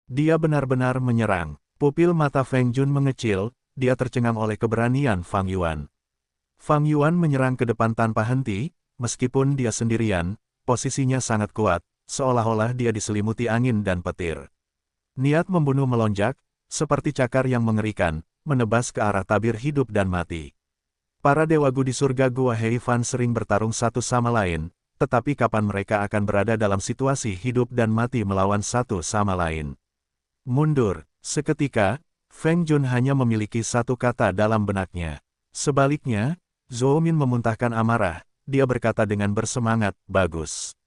Dia benar-benar menyerang. Pupil mata Feng Jun mengecil, dia tercengang oleh keberanian Fang Yuan. Fang Yuan menyerang ke depan tanpa henti, meskipun dia sendirian, posisinya sangat kuat, seolah-olah dia diselimuti angin dan petir. Niat membunuh melonjak, seperti cakar yang mengerikan, menebas ke arah tabir hidup dan mati. Para dewa Gu di surga Gua Heifan sering bertarung satu sama lain, tetapi kapan mereka akan berada dalam situasi hidup dan mati melawan satu sama lain? Mundur. Seketika, Feng Jun hanya memiliki satu kata dalam benaknya. Sebaliknya, Zhou Min memuntahkan amarah, dia berkata dengan bersemangat, bagus.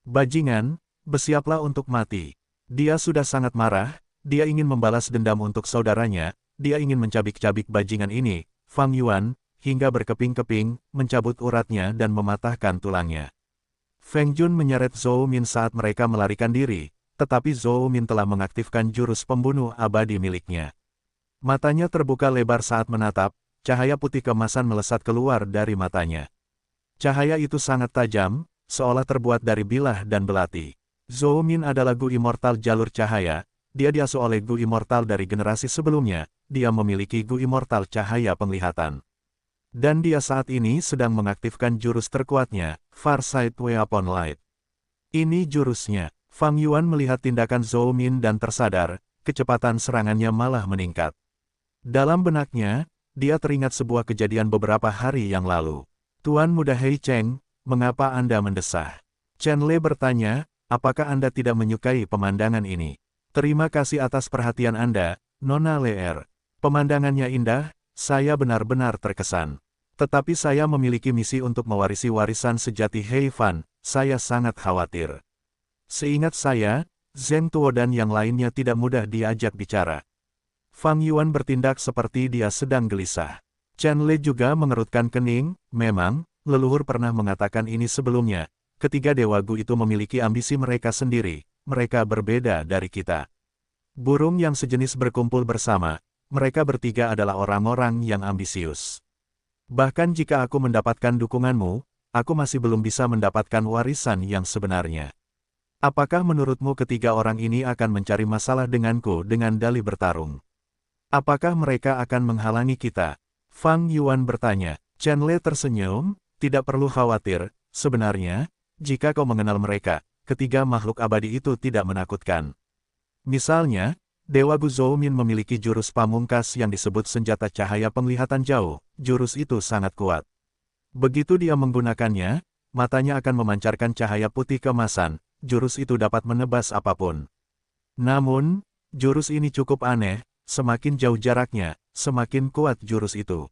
Bajingan, bersiaplah untuk mati. Dia sudah sangat marah, dia ingin membalas dendam untuk saudaranya, dia ingin mencabik-cabik bajingan ini, Fang Yuan, hingga berkeping-keping, mencabut uratnya dan mematahkan tulangnya. Feng Jun menyeret Zhou Min saat mereka melarikan diri, tetapi Zhou Min telah mengaktifkan jurus pembunuh abadi miliknya. Matanya terbuka lebar saat menatap, cahaya putih keemasan melesat keluar dari matanya. Cahaya itu sangat tajam, seolah terbuat dari bilah dan belati. Zhou Min adalah Gu Immortal jalur cahaya, dia diasuh oleh Gu Immortal dari generasi sebelumnya, dia memiliki Gu Immortal cahaya penglihatan. Dan dia saat ini sedang mengaktifkan jurus terkuatnya, Farsight Weapon Light. Ini jurusnya. Fang Yuan melihat tindakan Zhou Min dan tersadar, kecepatan serangannya malah meningkat. Dalam benaknya, dia teringat sebuah kejadian beberapa hari yang lalu. Tuan Muda Hei Cheng, mengapa Anda mendesah? Chen Lei bertanya, apakah Anda tidak menyukai pemandangan ini? Terima kasih atas perhatian Anda, Nona Leer. Pemandangannya indah, saya benar-benar terkesan. Tetapi saya memiliki misi untuk mewarisi warisan sejati Hei Fan, saya sangat khawatir. Seingat saya, Zheng Tuo dan yang lainnya tidak mudah diajak bicara. Fang Yuan bertindak seperti dia sedang gelisah. Chen Lei juga mengerutkan kening, memang, leluhur pernah mengatakan ini sebelumnya, ketiga dewa Gu itu memiliki ambisi mereka sendiri, mereka berbeda dari kita. Burung yang sejenis berkumpul bersama, mereka bertiga adalah orang-orang yang ambisius. Bahkan jika aku mendapatkan dukunganmu, aku masih belum bisa mendapatkan warisan yang sebenarnya. Apakah menurutmu ketiga orang ini akan mencari masalah denganku dengan dalih bertarung? Apakah mereka akan menghalangi kita? Fang Yuan bertanya. Chen Lei tersenyum, tidak perlu khawatir, sebenarnya, jika kau mengenal mereka, ketiga makhluk abadi itu tidak menakutkan. Misalnya, Dewa Gu Zhou Min memiliki jurus pamungkas yang disebut senjata cahaya penglihatan jauh, jurus itu sangat kuat. Begitu dia menggunakannya, matanya akan memancarkan cahaya putih keemasan, jurus itu dapat menebas apapun. Namun, jurus ini cukup aneh, semakin jauh jaraknya, semakin kuat jurus itu.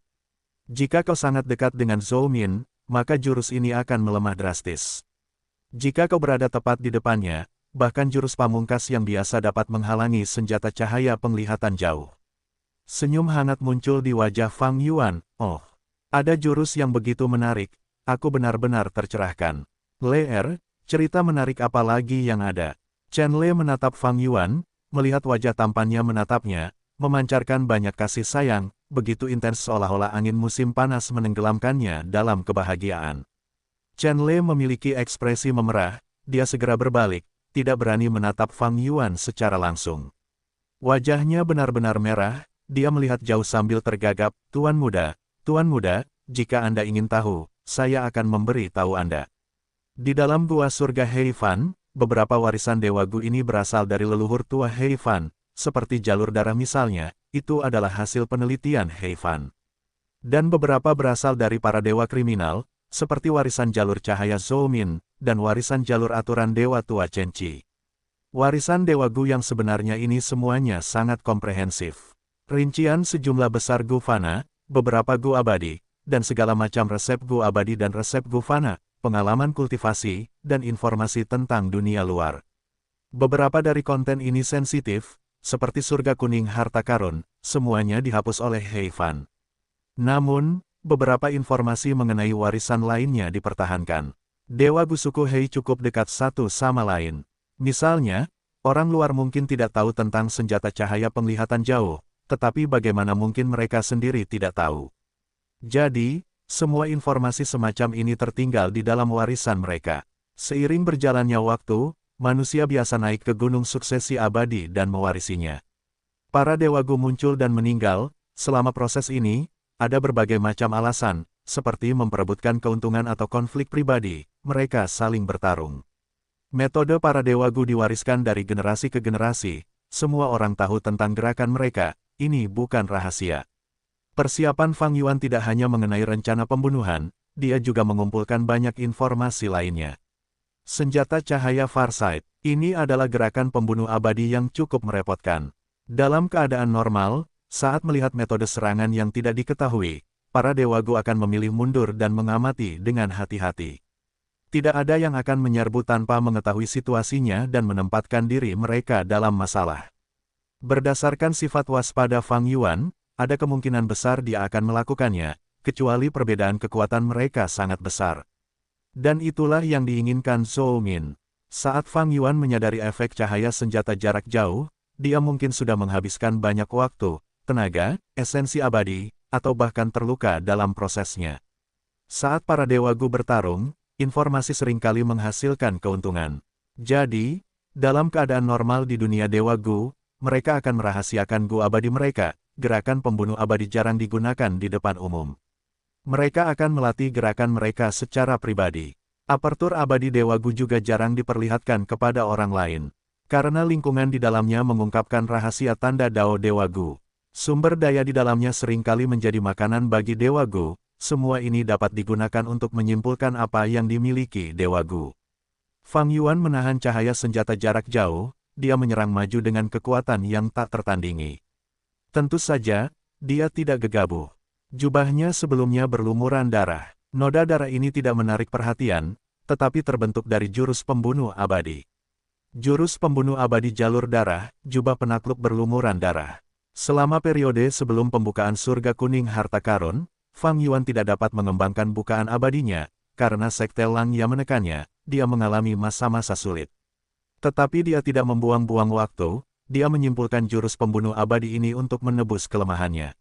Jika kau sangat dekat dengan Zhou Min, maka jurus ini akan melemah drastis. Jika kau berada tepat di depannya, bahkan jurus pamungkas yang biasa dapat menghalangi senjata cahaya penglihatan jauh. Senyum hangat muncul di wajah Fang Yuan, oh, ada jurus yang begitu menarik, aku benar-benar tercerahkan. Leer, cerita menarik apa lagi yang ada? Chen Lei menatap Fang Yuan, melihat wajah tampannya menatapnya, memancarkan banyak kasih sayang, begitu intens seolah-olah angin musim panas menenggelamkannya dalam kebahagiaan. Chen Lei memiliki ekspresi memerah, dia segera berbalik, tidak berani menatap Fang Yuan secara langsung. Wajahnya benar-benar merah, dia melihat jauh sambil tergagap, Tuan Muda, jika Anda ingin tahu, saya akan memberi tahu Anda. Di dalam gua surga Hei Fan, beberapa warisan Dewa Gu ini berasal dari leluhur tua Hei Fan, seperti jalur darah misalnya, itu adalah hasil penelitian Hei Fan. Dan beberapa berasal dari para dewa kriminal, seperti warisan jalur cahaya Zhou Min, dan warisan jalur aturan Dewa Tua Chen Qi. Warisan Dewa Gu yang sebenarnya ini semuanya sangat komprehensif. Rincian sejumlah besar Gu Fana, beberapa Gu abadi, dan segala macam resep Gu abadi dan resep Gu Fana, pengalaman kultivasi, dan informasi tentang dunia luar. Beberapa dari konten ini sensitif, seperti surga kuning harta karun, semuanya dihapus oleh Hei Fan. Namun, beberapa informasi mengenai warisan lainnya dipertahankan. Dewa Gu suku Hei cukup dekat satu sama lain. Misalnya, orang luar mungkin tidak tahu tentang senjata cahaya penglihatan jauh, tetapi bagaimana mungkin mereka sendiri tidak tahu. Jadi, semua informasi semacam ini tertinggal di dalam warisan mereka. Seiring berjalannya waktu, manusia biasa naik ke gunung suksesi abadi dan mewarisinya. Para Dewa Gu muncul dan meninggal. Selama proses ini, ada berbagai macam alasan, seperti memperebutkan keuntungan atau konflik pribadi. Mereka saling bertarung. Metode para Dewa Gu diwariskan dari generasi ke generasi. Semua orang tahu tentang gerakan mereka. Ini bukan rahasia. Persiapan Fang Yuan tidak hanya mengenai rencana pembunuhan, dia juga mengumpulkan banyak informasi lainnya. Senjata cahaya Farsight, ini adalah gerakan pembunuh abadi yang cukup merepotkan. Dalam keadaan normal, saat melihat metode serangan yang tidak diketahui, para Dewa Gu akan memilih mundur dan mengamati dengan hati-hati. Tidak ada yang akan menyerbu tanpa mengetahui situasinya dan menempatkan diri mereka dalam masalah. Berdasarkan sifat waspada Fang Yuan, ada kemungkinan besar dia akan melakukannya, kecuali perbedaan kekuatan mereka sangat besar. Dan itulah yang diinginkan Zhou Min. Saat Fang Yuan menyadari efek cahaya senjata jarak jauh, dia mungkin sudah menghabiskan banyak waktu, tenaga, esensi abadi, atau bahkan terluka dalam prosesnya. Saat para Dewa Gu bertarung, informasi seringkali menghasilkan keuntungan. Jadi, dalam keadaan normal di dunia Dewa Gu, mereka akan merahasiakan Gu abadi mereka. Gerakan pembunuh abadi jarang digunakan di depan umum. Mereka akan melatih gerakan mereka secara pribadi. Apertur abadi Dewa Gu juga jarang diperlihatkan kepada orang lain. Karena lingkungan di dalamnya mengungkapkan rahasia tanda Dao Dewa Gu. Sumber daya di dalamnya seringkali menjadi makanan bagi Dewa Gu. Semua ini dapat digunakan untuk menyimpulkan apa yang dimiliki Dewa Gu. Fang Yuan menahan cahaya senjata jarak jauh, dia menyerang maju dengan kekuatan yang tak tertandingi. Tentu saja, dia tidak gegabah. Jubahnya sebelumnya berlumuran darah. Noda darah ini tidak menarik perhatian, tetapi terbentuk dari jurus pembunuh abadi. Jurus pembunuh abadi jalur darah, jubah penakluk berlumuran darah. Selama periode sebelum pembukaan surga kuning harta karun, Fang Yuan tidak dapat mengembangkan bukaan abadinya, karena Sekte Lang yang menekannya, dia mengalami masa-masa sulit. Tetapi dia tidak membuang-buang waktu. Dia menyimpulkan jurus pembunuh abadi ini untuk menebus kelemahannya.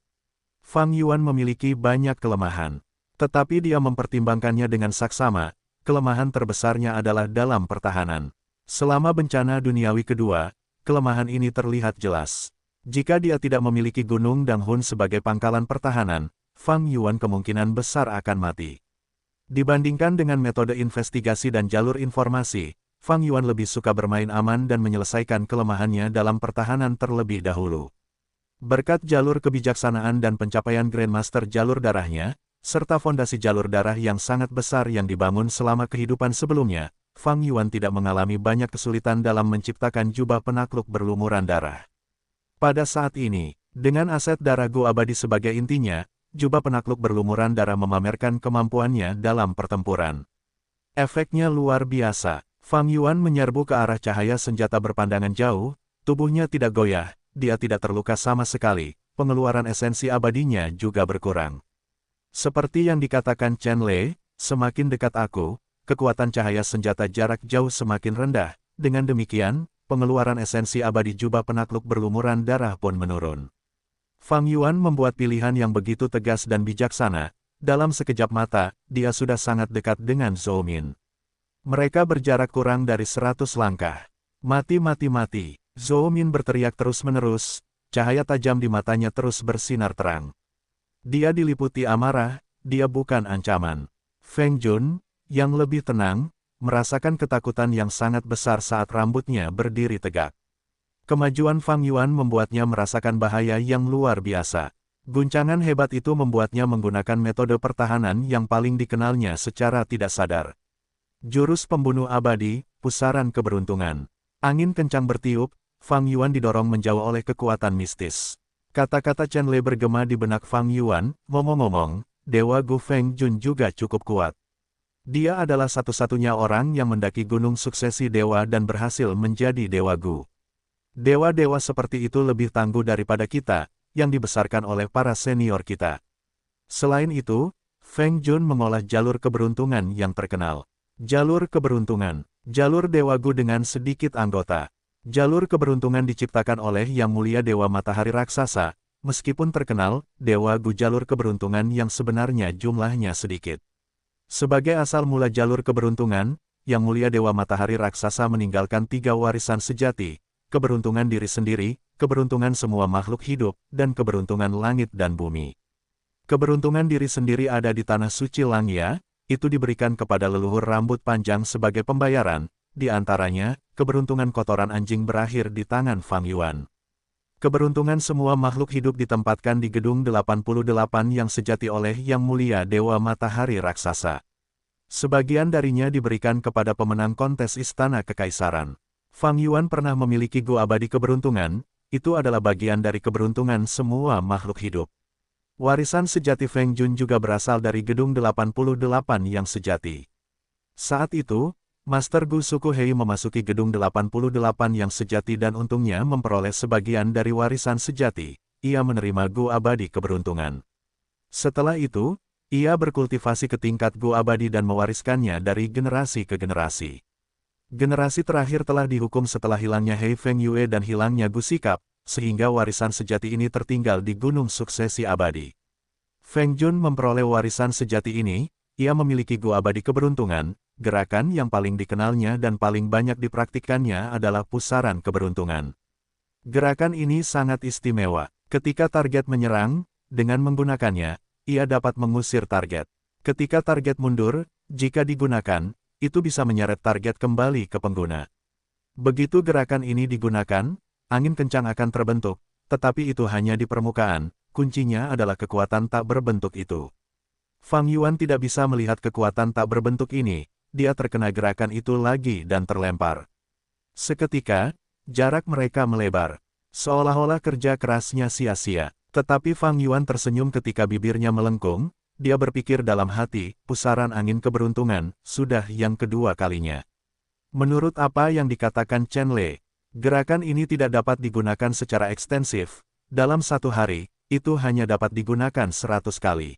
Fang Yuan memiliki banyak kelemahan. Tetapi dia mempertimbangkannya dengan saksama, kelemahan terbesarnya adalah dalam pertahanan. Selama bencana duniawi kedua, kelemahan ini terlihat jelas. Jika dia tidak memiliki Gunung Danghun sebagai pangkalan pertahanan, Fang Yuan kemungkinan besar akan mati. Dibandingkan dengan metode investigasi dan jalur informasi, Fang Yuan lebih suka bermain aman dan menyelesaikan kelemahannya dalam pertahanan terlebih dahulu. Berkat jalur kebijaksanaan dan pencapaian Grandmaster jalur darahnya, serta fondasi jalur darah yang sangat besar yang dibangun selama kehidupan sebelumnya, Fang Yuan tidak mengalami banyak kesulitan dalam menciptakan jubah penakluk berlumuran darah. Pada saat ini, dengan aset darah Gu abadi sebagai intinya, jubah penakluk berlumuran darah memamerkan kemampuannya dalam pertempuran. Efeknya luar biasa. Fang Yuan menyerbu ke arah cahaya senjata berpandangan jauh, tubuhnya tidak goyah, dia tidak terluka sama sekali, pengeluaran esensi abadinya juga berkurang. Seperti yang dikatakan Chen Lei, semakin dekat aku, kekuatan cahaya senjata jarak jauh semakin rendah, dengan demikian, pengeluaran esensi abadi jubah penakluk berlumuran darah pun menurun. Fang Yuan membuat pilihan yang begitu tegas dan bijaksana, dalam sekejap mata, dia sudah sangat dekat dengan Zhou Min. Mereka berjarak kurang dari 100 langkah. Mati mati mati. Zhou Min berteriak terus-menerus, cahaya tajam di matanya terus bersinar terang. Dia diliputi amarah, dia bukan ancaman. Feng Jun, yang lebih tenang, merasakan ketakutan yang sangat besar saat rambutnya berdiri tegak. Kemajuan Fang Yuan membuatnya merasakan bahaya yang luar biasa. Guncangan hebat itu membuatnya menggunakan metode pertahanan yang paling dikenalnya secara tidak sadar. Jurus pembunuh abadi, pusaran keberuntungan. Angin kencang bertiup, Fang Yuan didorong menjauh oleh kekuatan mistis. Kata-kata Chen Lei bergema di benak Fang Yuan, ngomong-ngomong, Dewa Gu Feng Jun juga cukup kuat. Dia adalah satu-satunya orang yang mendaki gunung suksesi dewa dan berhasil menjadi Dewa Gu. Dewa-dewa seperti itu lebih tangguh daripada kita, yang dibesarkan oleh para senior kita. Selain itu, Feng Jun mengolah jalur keberuntungan yang terkenal. Jalur keberuntungan, jalur Dewa Gu dengan sedikit anggota. Jalur keberuntungan diciptakan oleh Yang Mulia Dewa Matahari Raksasa, meskipun terkenal, Dewa Gu jalur keberuntungan yang sebenarnya jumlahnya sedikit. Sebagai asal mula jalur keberuntungan, Yang Mulia Dewa Matahari Raksasa meninggalkan 3 warisan sejati, keberuntungan diri sendiri, keberuntungan semua makhluk hidup, dan keberuntungan langit dan bumi. Keberuntungan diri sendiri ada di Tanah Suci Langia, itu diberikan kepada leluhur rambut panjang sebagai pembayaran, di antaranya, keberuntungan kotoran anjing berakhir di tangan Fang Yuan. Keberuntungan semua makhluk hidup ditempatkan di Gedung 88 yang sejati oleh Yang Mulia Dewa Matahari Raksasa. Sebagian darinya diberikan kepada pemenang kontes Istana Kekaisaran. Fang Yuan pernah memiliki gua abadi keberuntungan, itu adalah bagian dari keberuntungan semua makhluk hidup. Warisan sejati Feng Jun juga berasal dari Gedung 88 yang sejati. Saat itu, Master Gu Suku Hei memasuki Gedung 88 yang sejati dan untungnya memperoleh sebagian dari warisan sejati. Ia menerima Gu abadi keberuntungan. Setelah itu, ia berkultivasi ke tingkat Gu abadi dan mewariskannya dari generasi ke generasi. Generasi terakhir telah dihukum setelah hilangnya Hei Feng Yue dan hilangnya Gu Sikap, sehingga warisan sejati ini tertinggal di Gunung Suksesi Abadi. Feng Jun memperoleh warisan sejati ini, ia memiliki Gu abadi keberuntungan. Gerakan yang paling dikenalnya dan paling banyak dipraktikkannya adalah pusaran keberuntungan. Gerakan ini sangat istimewa. Ketika target menyerang, dengan menggunakannya, ia dapat mengusir target. Ketika target mundur, jika digunakan, itu bisa menyeret target kembali ke pengguna. Begitu gerakan ini digunakan, angin kencang akan terbentuk, tetapi itu hanya di permukaan, kuncinya adalah kekuatan tak berbentuk itu. Fang Yuan tidak bisa melihat kekuatan tak berbentuk ini. Dia terkena gerakan itu lagi dan terlempar. Seketika, jarak mereka melebar. Seolah-olah kerja kerasnya sia-sia. Tetapi Fang Yuan tersenyum ketika bibirnya melengkung. Dia berpikir dalam hati, pusaran angin keberuntungan, sudah yang kedua kalinya. Menurut apa yang dikatakan Chen Lei, gerakan ini tidak dapat digunakan secara ekstensif. Dalam satu hari, itu hanya dapat digunakan 100 kali.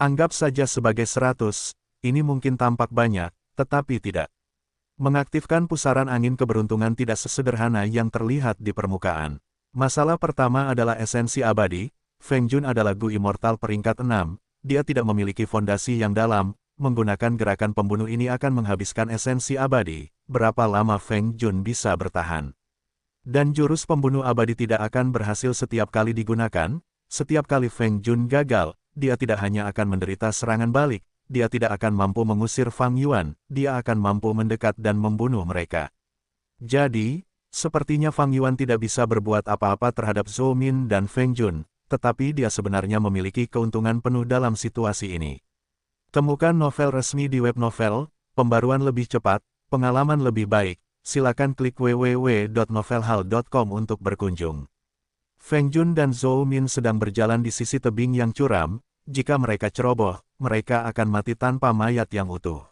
Anggap saja sebagai 100, ini mungkin tampak banyak, tetapi tidak. Mengaktifkan pusaran angin keberuntungan tidak sesederhana yang terlihat di permukaan. Masalah pertama adalah esensi abadi. Feng Jun adalah Gu Immortal peringkat 6, dia tidak memiliki fondasi yang dalam, menggunakan gerakan pembunuh ini akan menghabiskan esensi abadi. Berapa lama Feng Jun bisa bertahan? Dan jurus pembunuh abadi tidak akan berhasil setiap kali digunakan. Setiap kali Feng Jun gagal, dia tidak hanya akan menderita serangan balik, dia tidak akan mampu mengusir Fang Yuan, dia akan mampu mendekat dan membunuh mereka. Jadi, sepertinya Fang Yuan tidak bisa berbuat apa-apa terhadap Zhou Min dan Feng Jun, tetapi dia sebenarnya memiliki keuntungan penuh dalam situasi ini. Temukan novel resmi di web novel, pembaruan lebih cepat, pengalaman lebih baik, silakan klik www.novelhall.com untuk berkunjung. Feng Jun dan Zhou Min sedang berjalan di sisi tebing yang curam. Jika mereka ceroboh, mereka akan mati tanpa mayat yang utuh.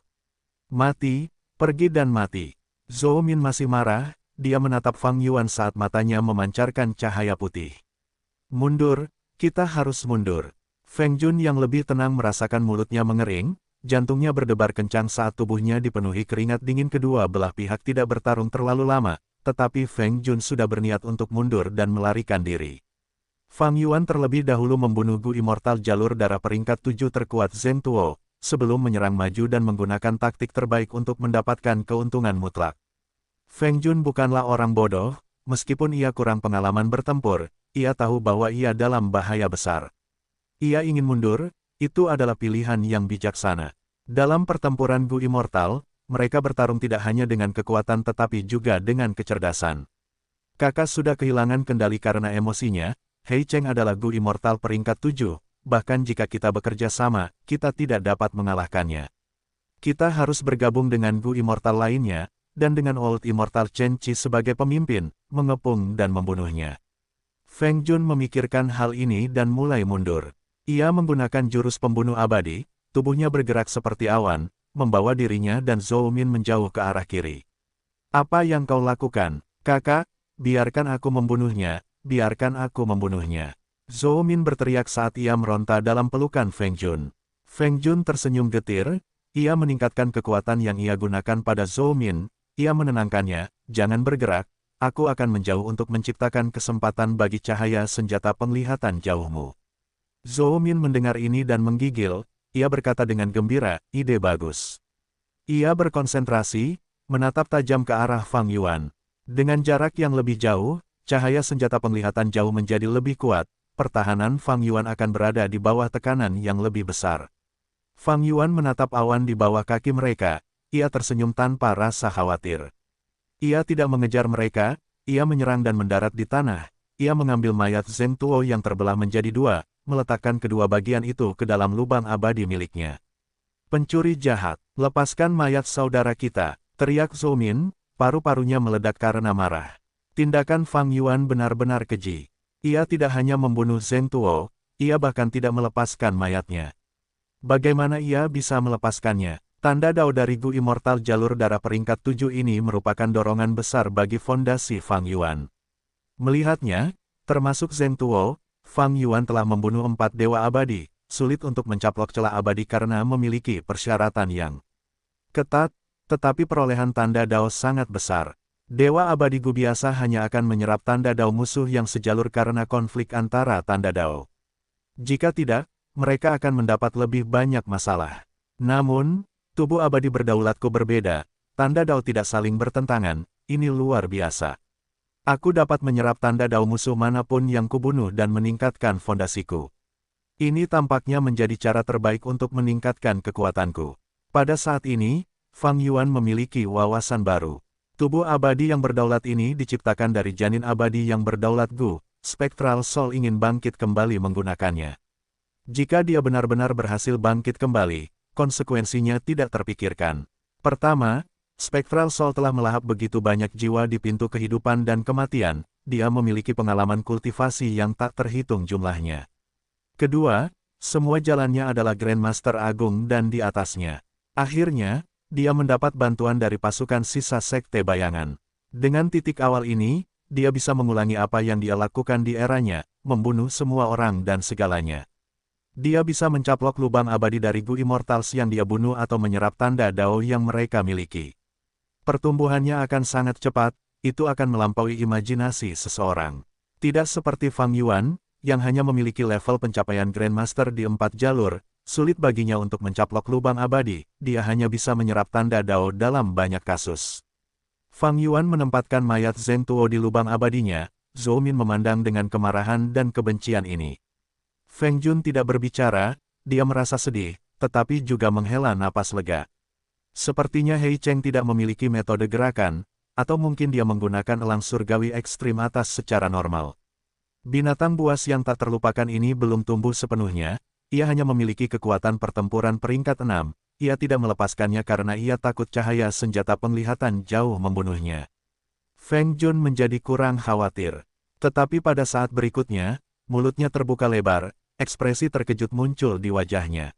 Mati, pergi dan mati. Zhou Min masih marah, dia menatap Fang Yuan saat matanya memancarkan cahaya putih. Mundur, kita harus mundur. Feng Jun yang lebih tenang merasakan mulutnya mengering, jantungnya berdebar kencang saat tubuhnya dipenuhi keringat dingin. Kedua belah pihak tidak bertarung terlalu lama, tetapi Feng Jun sudah berniat untuk mundur dan melarikan diri. Fang Yuan terlebih dahulu membunuh Gu Immortal jalur darah peringkat 7 terkuat Zheng Tuo, sebelum menyerang maju dan menggunakan taktik terbaik untuk mendapatkan keuntungan mutlak. Feng Jun bukanlah orang bodoh, meskipun ia kurang pengalaman bertempur, ia tahu bahwa ia dalam bahaya besar. Ia ingin mundur, itu adalah pilihan yang bijaksana. Dalam pertempuran Gu Immortal, mereka bertarung tidak hanya dengan kekuatan tetapi juga dengan kecerdasan. Kakak sudah kehilangan kendali karena emosinya. Hei Cheng adalah Gu Immortal peringkat 7, bahkan jika kita bekerja sama, kita tidak dapat mengalahkannya. Kita harus bergabung dengan Gu Immortal lainnya, dan dengan Old Immortal Chen Qi sebagai pemimpin, mengepung dan membunuhnya. Feng Jun memikirkan hal ini dan mulai mundur. Ia menggunakan jurus pembunuh abadi, tubuhnya bergerak seperti awan, membawa dirinya dan Zhou Min menjauh ke arah kiri. Apa yang kau lakukan, kakak? Biarkan aku membunuhnya. Biarkan aku membunuhnya. Zhou Min berteriak saat ia meronta dalam pelukan Feng Jun. Feng Jun tersenyum getir, ia meningkatkan kekuatan yang ia gunakan pada Zhou Min, ia menenangkannya, jangan bergerak, aku akan menjauh untuk menciptakan kesempatan bagi cahaya senjata penglihatan jauhmu. Zhou Min mendengar ini dan menggigil, ia berkata dengan gembira, ide bagus. Ia berkonsentrasi, menatap tajam ke arah Fang Yuan. Dengan jarak yang lebih jauh, cahaya senjata penglihatan jauh menjadi lebih kuat, pertahanan Fang Yuan akan berada di bawah tekanan yang lebih besar. Fang Yuan menatap awan di bawah kaki mereka, ia tersenyum tanpa rasa khawatir. Ia tidak mengejar mereka, ia menyerang dan mendarat di tanah. Ia mengambil mayat Zheng Tuo yang terbelah menjadi dua, meletakkan kedua bagian itu ke dalam lubang abadi miliknya. Pencuri jahat, lepaskan mayat saudara kita, teriak Zhou Min, paru-parunya meledak karena marah. Tindakan Fang Yuan benar-benar keji. Ia tidak hanya membunuh Zheng Tuo, ia bahkan tidak melepaskan mayatnya. Bagaimana ia bisa melepaskannya? Tanda Dao dari Gu Immortal jalur darah peringkat 7 ini merupakan dorongan besar bagi fondasi Fang Yuan. Melihatnya, termasuk Zheng Tuo, Fang Yuan telah membunuh 4 dewa abadi, sulit untuk mencaplok celah abadi karena memiliki persyaratan yang ketat, tetapi perolehan tanda Dao sangat besar. Dewa abadi Gu biasa hanya akan menyerap tanda Dao musuh yang sejalur karena konflik antara tanda Dao. Jika tidak, mereka akan mendapat lebih banyak masalah. Namun, tubuh abadi berdaulatku berbeda, tanda Dao tidak saling bertentangan, ini luar biasa. Aku dapat menyerap tanda Dao musuh manapun yang kubunuh dan meningkatkan fondasiku. Ini tampaknya menjadi cara terbaik untuk meningkatkan kekuatanku. Pada saat ini, Fang Yuan memiliki wawasan baru. Tubuh abadi yang berdaulat ini diciptakan dari janin abadi yang berdaulat Gu. Spectral Soul ingin bangkit kembali menggunakannya. Jika dia benar-benar berhasil bangkit kembali, konsekuensinya tidak terpikirkan. Pertama, Spectral Soul telah melahap begitu banyak jiwa di pintu kehidupan dan kematian, dia memiliki pengalaman kultivasi yang tak terhitung jumlahnya. Kedua, semua jalannya adalah Grandmaster Agung dan di atasnya. Akhirnya, dia mendapat bantuan dari pasukan sisa Sekte Bayangan. Dengan titik awal ini, dia bisa mengulangi apa yang dia lakukan di eranya, membunuh semua orang dan segalanya. Dia bisa mencaplok lubang abadi dari Gu Immortals yang dia bunuh atau menyerap tanda Dao yang mereka miliki. Pertumbuhannya akan sangat cepat, itu akan melampaui imajinasi seseorang. Tidak seperti Fang Yuan, yang hanya memiliki level pencapaian Grandmaster di 4 jalur, sulit baginya untuk mencaplok lubang abadi, dia hanya bisa menyerap tanda Dao dalam banyak kasus. Fang Yuan menempatkan mayat Zheng Tuo di lubang abadinya, Zhou Min memandang dengan kemarahan dan kebencian ini. Feng Jun tidak berbicara, dia merasa sedih, tetapi juga menghela napas lega. Sepertinya Hei Cheng tidak memiliki metode gerakan, atau mungkin dia menggunakan elang surgawi ekstrim atas secara normal. Binatang buas yang tak terlupakan ini belum tumbuh sepenuhnya, ia hanya memiliki kekuatan pertempuran peringkat 6, ia tidak melepaskannya karena ia takut cahaya senjata penglihatan jauh membunuhnya. Feng Jun menjadi kurang khawatir. Tetapi pada saat berikutnya, mulutnya terbuka lebar, ekspresi terkejut muncul di wajahnya.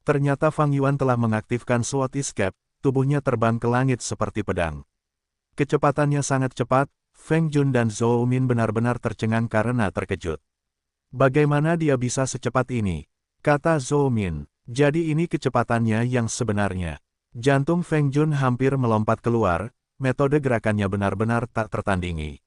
Ternyata Fang Yuan telah mengaktifkan Sword Escape, tubuhnya terbang ke langit seperti pedang. Kecepatannya sangat cepat, Feng Jun dan Zhou Min benar-benar tercengang karena terkejut. Bagaimana dia bisa secepat ini? Kata Zhou Min. Jadi ini kecepatannya yang sebenarnya. Jantung Feng Jun hampir melompat keluar, metode gerakannya benar-benar tak tertandingi.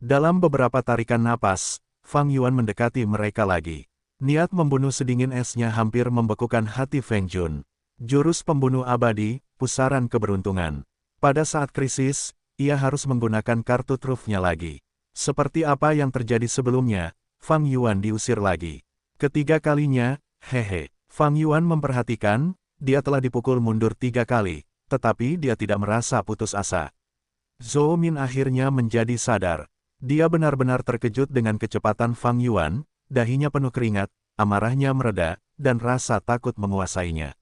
Dalam beberapa tarikan napas, Fang Yuan mendekati mereka lagi. Niat membunuh sedingin esnya hampir membekukan hati Feng Jun. Jurus pembunuh abadi, pusaran keberuntungan. Pada saat krisis, ia harus menggunakan kartu trufnya lagi. Seperti apa yang terjadi sebelumnya, Fang Yuan diusir lagi. Ketiga kalinya, hehe. Fang Yuan memperhatikan, dia telah dipukul mundur 3 kali, tetapi dia tidak merasa putus asa. Zhou Min akhirnya menjadi sadar. Dia benar-benar terkejut dengan kecepatan Fang Yuan, dahinya penuh keringat, amarahnya mereda, dan rasa takut menguasainya.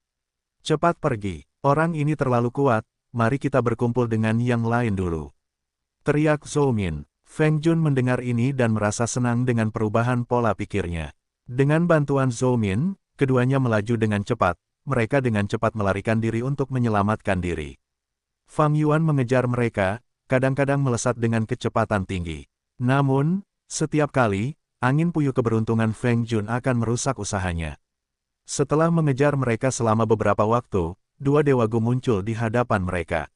Cepat pergi, orang ini terlalu kuat. Mari kita berkumpul dengan yang lain dulu. Teriak Zhou Min. Feng Jun mendengar ini dan merasa senang dengan perubahan pola pikirnya. Dengan bantuan Zhou Min, keduanya melaju dengan cepat, mereka dengan cepat melarikan diri untuk menyelamatkan diri. Fang Yuan mengejar mereka, kadang-kadang melesat dengan kecepatan tinggi. Namun, setiap kali, angin puyuh keberuntungan Feng Jun akan merusak usahanya. Setelah mengejar mereka selama beberapa waktu, 2 Dewa Gu muncul di hadapan mereka.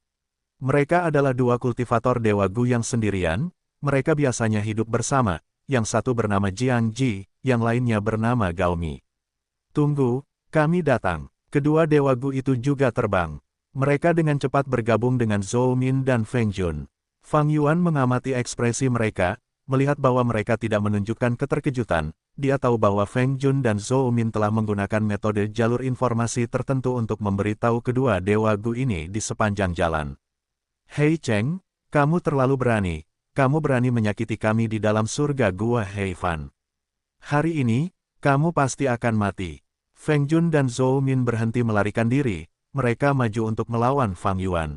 Mereka adalah 2 kultivator Dewa Gu yang sendirian, mereka biasanya hidup bersama, yang satu bernama Jiang Ji, yang lainnya bernama Gao Mi. Tunggu, kami datang. Kedua Dewa Gu itu juga terbang. Mereka dengan cepat bergabung dengan Zhou Min dan Feng Jun. Fang Yuan mengamati ekspresi mereka, melihat bahwa mereka tidak menunjukkan keterkejutan. Dia tahu bahwa Feng Jun dan Zhou Min telah menggunakan metode jalur informasi tertentu untuk memberitahu kedua Dewa Gu ini di sepanjang jalan. Hei Cheng, kamu terlalu berani. Kamu berani menyakiti kami di dalam surga Gua Heifan. Hari ini, kamu pasti akan mati. Feng Jun dan Zhou Min berhenti melarikan diri. Mereka maju untuk melawan Fang Yuan.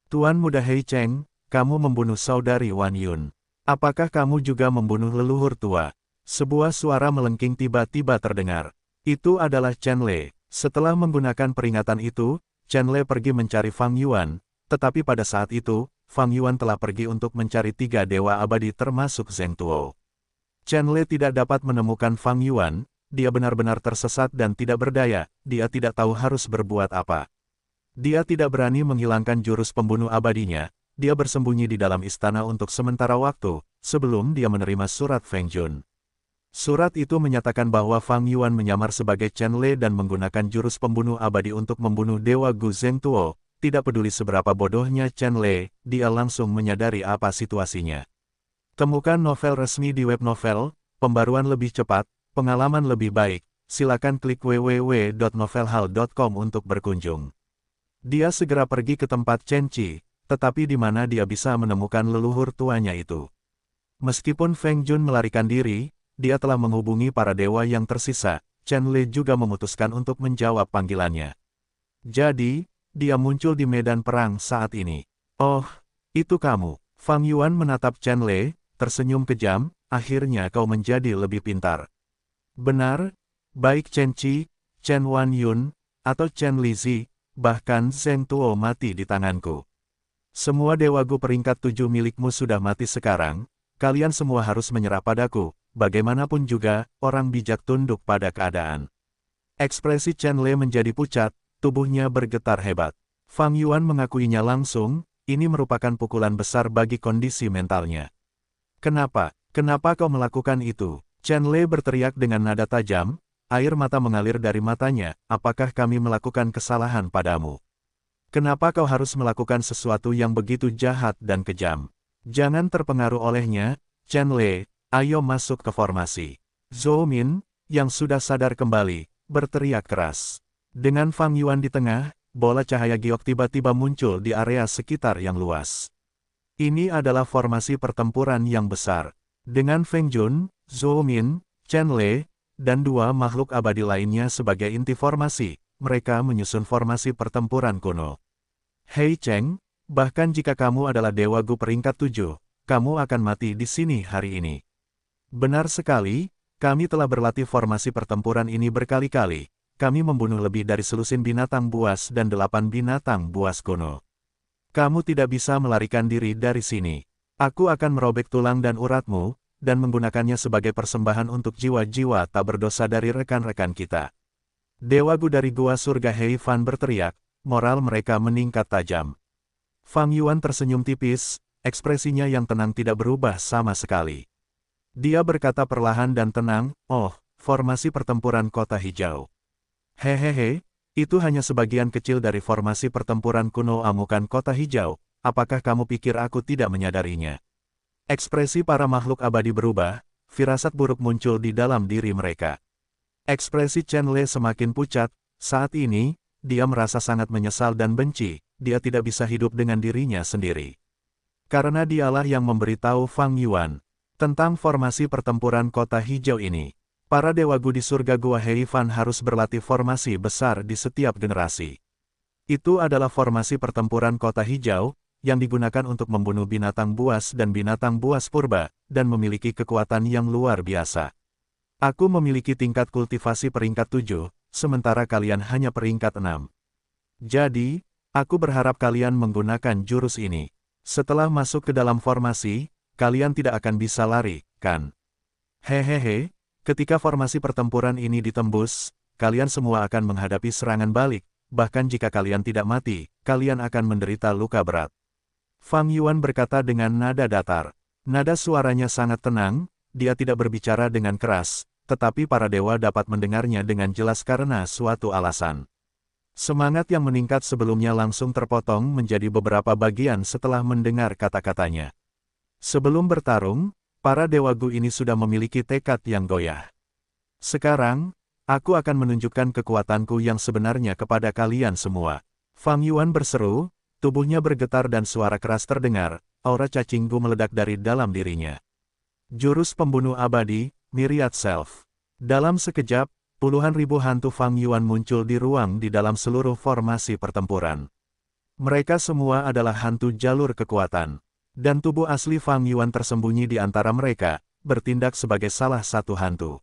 Tuan Muda Hei Cheng, kamu membunuh saudari Wan Yun. Apakah kamu juga membunuh leluhur tua? Sebuah suara melengking tiba-tiba terdengar. Itu adalah Chen Lei. Setelah menggunakan peringatan itu, Chen Lei pergi mencari Fang Yuan, tetapi pada saat itu, Fang Yuan telah pergi untuk mencari tiga dewa abadi termasuk Zheng Tuo. Chen Lei tidak dapat menemukan Fang Yuan. Dia benar-benar tersesat dan tidak berdaya, dia tidak tahu harus berbuat apa. Dia tidak berani menghilangkan jurus pembunuh abadinya, dia bersembunyi di dalam istana untuk sementara waktu, sebelum dia menerima surat Feng Jun. Surat itu menyatakan bahwa Fang Yuan menyamar sebagai Chen Lei dan menggunakan jurus pembunuh abadi untuk membunuh Dewa Gu Zheng Tuo. Tidak peduli seberapa bodohnya Chen Lei, dia langsung menyadari apa situasinya. Temukan novel resmi di web novel, pembaruan lebih cepat, pengalaman lebih baik, silakan klik www.novelhal.com untuk berkunjung. Dia segera pergi ke tempat Chen Qi, tetapi di mana dia bisa menemukan leluhur tuanya itu. Meskipun Feng Jun melarikan diri, dia telah menghubungi para dewa yang tersisa. Chen Lei juga memutuskan untuk menjawab panggilannya. Jadi, dia muncul di medan perang saat ini. Oh, itu kamu. Fang Yuan menatap Chen Lei, tersenyum kejam, akhirnya kau menjadi lebih pintar. Benar, baik Chen Qi, Chen Wan Yun, atau Chen Lizi, bahkan Zheng Tuo mati di tanganku. Semua Dewa Gu peringkat 7 milikmu sudah mati sekarang, kalian semua harus menyerah padaku, bagaimanapun juga, orang bijak tunduk pada keadaan. Ekspresi Chen Lei menjadi pucat, tubuhnya bergetar hebat. Fang Yuan mengakuinya langsung, ini merupakan pukulan besar bagi kondisi mentalnya. Kenapa kau melakukan itu? Chen Lei berteriak dengan nada tajam, air mata mengalir dari matanya, apakah kami melakukan kesalahan padamu? Kenapa kau harus melakukan sesuatu yang begitu jahat dan kejam? Jangan terpengaruh olehnya, Chen Lei, ayo masuk ke formasi. Zhou Min, yang sudah sadar kembali, berteriak keras. Dengan Fang Yuan di tengah, bola cahaya giok tiba-tiba muncul di area sekitar yang luas. Ini adalah formasi pertempuran yang besar. Dengan Feng Jun, Zhou Min, Chen Lei, dan dua makhluk abadi lainnya sebagai inti formasi, mereka menyusun formasi pertempuran kuno. Hei Cheng, bahkan jika kamu adalah Dewa Gu peringkat 7, kamu akan mati di sini hari ini. Benar sekali, kami telah berlatih formasi pertempuran ini berkali-kali, kami membunuh lebih dari selusin binatang buas dan 8 binatang buas kuno. Kamu tidak bisa melarikan diri dari sini. Aku akan merobek tulang dan uratmu, dan menggunakannya sebagai persembahan untuk jiwa-jiwa tak berdosa dari rekan-rekan kita. Dewa Gu dari Gua Surga Heifan berteriak, moral mereka meningkat tajam. Fang Yuan tersenyum tipis, ekspresinya yang tenang tidak berubah sama sekali. Dia berkata perlahan dan tenang, oh, formasi pertempuran kota hijau. Hehehe, itu hanya sebagian kecil dari formasi pertempuran kuno amukan kota hijau. Apakah kamu pikir aku tidak menyadarinya? Ekspresi para makhluk abadi berubah, firasat buruk muncul di dalam diri mereka. Ekspresi Chen Lei semakin pucat, saat ini, dia merasa sangat menyesal dan benci, dia tidak bisa hidup dengan dirinya sendiri. Karena dialah yang memberitahu Fang Yuan tentang formasi pertempuran kota hijau ini. Para Dewa Gu di surga Gua Heifan harus berlatih formasi besar di setiap generasi. Itu adalah formasi pertempuran kota hijau, yang digunakan untuk membunuh binatang buas dan binatang buas purba, dan memiliki kekuatan yang luar biasa. Aku memiliki tingkat kultivasi peringkat 7, sementara kalian hanya peringkat 6. Jadi, aku berharap kalian menggunakan jurus ini. Setelah masuk ke dalam formasi, kalian tidak akan bisa lari, kan? Hehehe, ketika formasi pertempuran ini ditembus, kalian semua akan menghadapi serangan balik, bahkan jika kalian tidak mati, kalian akan menderita luka berat. Fang Yuan berkata dengan nada datar. Nada suaranya sangat tenang, dia tidak berbicara dengan keras, tetapi para dewa dapat mendengarnya dengan jelas karena suatu alasan. Semangat yang meningkat sebelumnya langsung terpotong menjadi beberapa bagian setelah mendengar kata-katanya. Sebelum bertarung, para Dewa Gu ini sudah memiliki tekad yang goyah. Sekarang, aku akan menunjukkan kekuatanku yang sebenarnya kepada kalian semua. Fang Yuan berseru, tubuhnya bergetar dan suara keras terdengar, aura cacing Gu meledak dari dalam dirinya. Jurus pembunuh abadi, Myriad Self. Dalam sekejap, puluhan ribu hantu Fang Yuan muncul di ruang di dalam seluruh formasi pertempuran. Mereka semua adalah hantu jalur kekuatan. Dan tubuh asli Fang Yuan tersembunyi di antara mereka, bertindak sebagai salah satu hantu.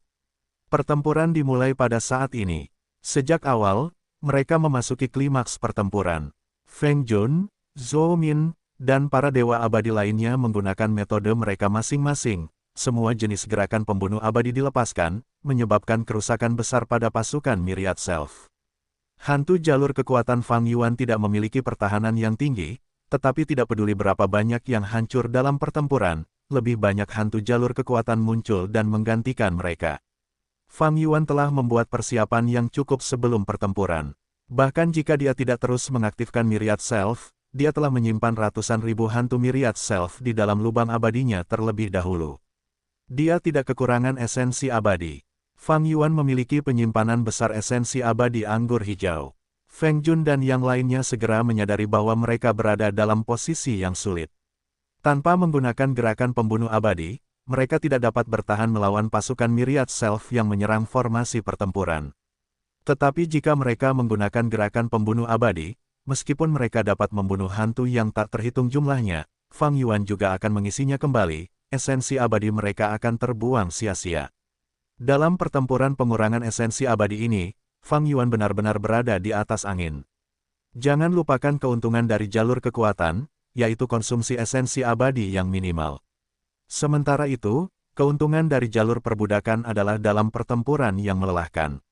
Pertempuran dimulai pada saat ini. Sejak awal, mereka memasuki klimaks pertempuran. Feng Jun, Zhou Min, dan para dewa abadi lainnya menggunakan metode mereka masing-masing. Semua jenis gerakan pembunuh abadi dilepaskan, menyebabkan kerusakan besar pada pasukan Myriad Self. Hantu jalur kekuatan Fang Yuan tidak memiliki pertahanan yang tinggi, tetapi tidak peduli berapa banyak yang hancur dalam pertempuran, lebih banyak hantu jalur kekuatan muncul dan menggantikan mereka. Fang Yuan telah membuat persiapan yang cukup sebelum pertempuran. Bahkan jika dia tidak terus mengaktifkan Myriad Self, dia telah menyimpan ratusan ribu hantu Myriad Self di dalam lubang abadinya terlebih dahulu. Dia tidak kekurangan esensi abadi. Fang Yuan memiliki penyimpanan besar esensi abadi anggur hijau. Feng Jun dan yang lainnya segera menyadari bahwa mereka berada dalam posisi yang sulit. Tanpa menggunakan gerakan pembunuh abadi, mereka tidak dapat bertahan melawan pasukan Myriad Self yang menyerang formasi pertempuran. Tetapi jika mereka menggunakan gerakan pembunuh abadi, meskipun mereka dapat membunuh hantu yang tak terhitung jumlahnya, Fang Yuan juga akan mengisinya kembali, esensi abadi mereka akan terbuang sia-sia. Dalam pertempuran pengurangan esensi abadi ini, Fang Yuan benar-benar berada di atas angin. Jangan lupakan keuntungan dari jalur kekuatan, yaitu konsumsi esensi abadi yang minimal. Sementara itu, keuntungan dari jalur perbudakan adalah dalam pertempuran yang melelahkan.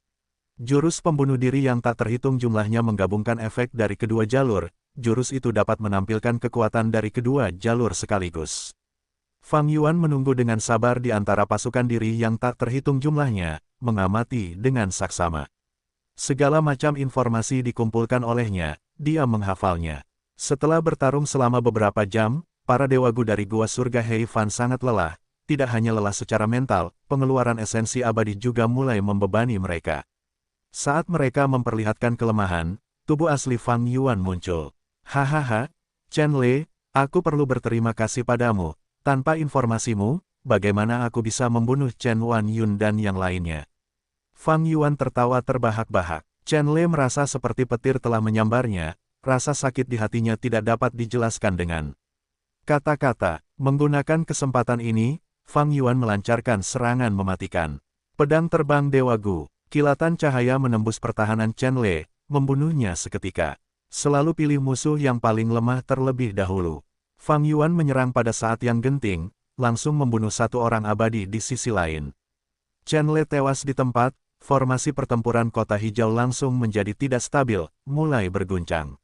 Jurus pembunuh diri yang tak terhitung jumlahnya menggabungkan efek dari kedua jalur, jurus itu dapat menampilkan kekuatan dari kedua jalur sekaligus. Fang Yuan menunggu dengan sabar di antara pasukan diri yang tak terhitung jumlahnya, mengamati dengan saksama. Segala macam informasi dikumpulkan olehnya, dia menghafalnya. Setelah bertarung selama beberapa jam, para dewa Gu dari Gua Surga Heifan sangat lelah. Tidak hanya lelah secara mental, pengeluaran esensi abadi juga mulai membebani mereka. Saat mereka memperlihatkan kelemahan, tubuh asli Fang Yuan muncul. Hahaha, Chen Lei, aku perlu berterima kasih padamu. Tanpa informasimu, bagaimana aku bisa membunuh Chen Wan Yun dan yang lainnya? Fang Yuan tertawa terbahak-bahak. Chen Lei merasa seperti petir telah menyambarnya, rasa sakit di hatinya tidak dapat dijelaskan dengan kata-kata. Menggunakan kesempatan ini, Fang Yuan melancarkan serangan mematikan. Pedang terbang Dewa Gu, kilatan cahaya menembus pertahanan Chen Lei, membunuhnya seketika. Selalu pilih musuh yang paling lemah terlebih dahulu. Fang Yuan menyerang pada saat yang genting, langsung membunuh satu orang abadi di sisi lain. Chen Lei tewas di tempat. Formasi pertempuran kota hijau langsung menjadi tidak stabil, mulai berguncang.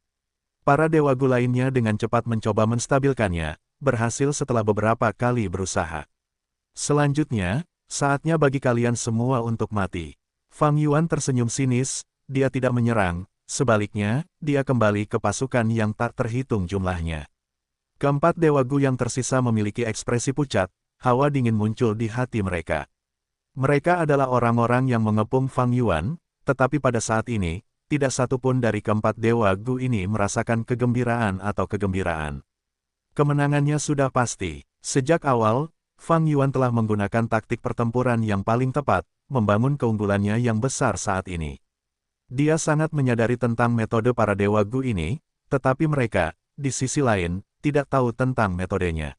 Para dewa Gu lainnya dengan cepat mencoba menstabilkannya, berhasil setelah beberapa kali berusaha. Selanjutnya, saatnya bagi kalian semua untuk mati. Fang Yuan tersenyum sinis, dia tidak menyerang, sebaliknya, dia kembali ke pasukan yang tak terhitung jumlahnya. Keempat dewa Gu yang tersisa memiliki ekspresi pucat, hawa dingin muncul di hati mereka. Mereka adalah orang-orang yang mengepung Fang Yuan, tetapi pada saat ini, tidak satupun dari keempat dewa Gu ini merasakan kegembiraan atau kegembiraan. Kemenangannya sudah pasti. Sejak awal, Fang Yuan telah menggunakan taktik pertempuran yang paling tepat, membangun keunggulannya yang besar saat ini. Dia sangat menyadari tentang metode para dewa Gu ini, tetapi mereka, di sisi lain, tidak tahu tentang metodenya.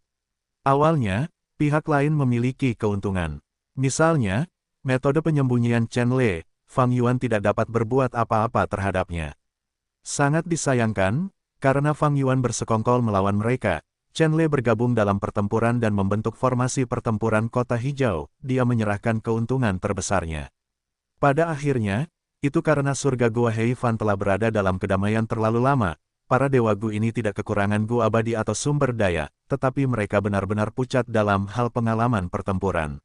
Awalnya, pihak lain memiliki keuntungan. Misalnya, metode penyembunyian Chen Lei, Fang Yuan tidak dapat berbuat apa-apa terhadapnya. Sangat disayangkan, karena Fang Yuan bersekongkol melawan mereka, Chen Lei bergabung dalam pertempuran dan membentuk formasi pertempuran kota hijau, dia menyerahkan keuntungan terbesarnya. Pada akhirnya, itu karena surga Gua Heifan telah berada dalam kedamaian terlalu lama, para dewa Gu ini tidak kekurangan Gu abadi atau sumber daya, tetapi mereka benar-benar pucat dalam hal pengalaman pertempuran.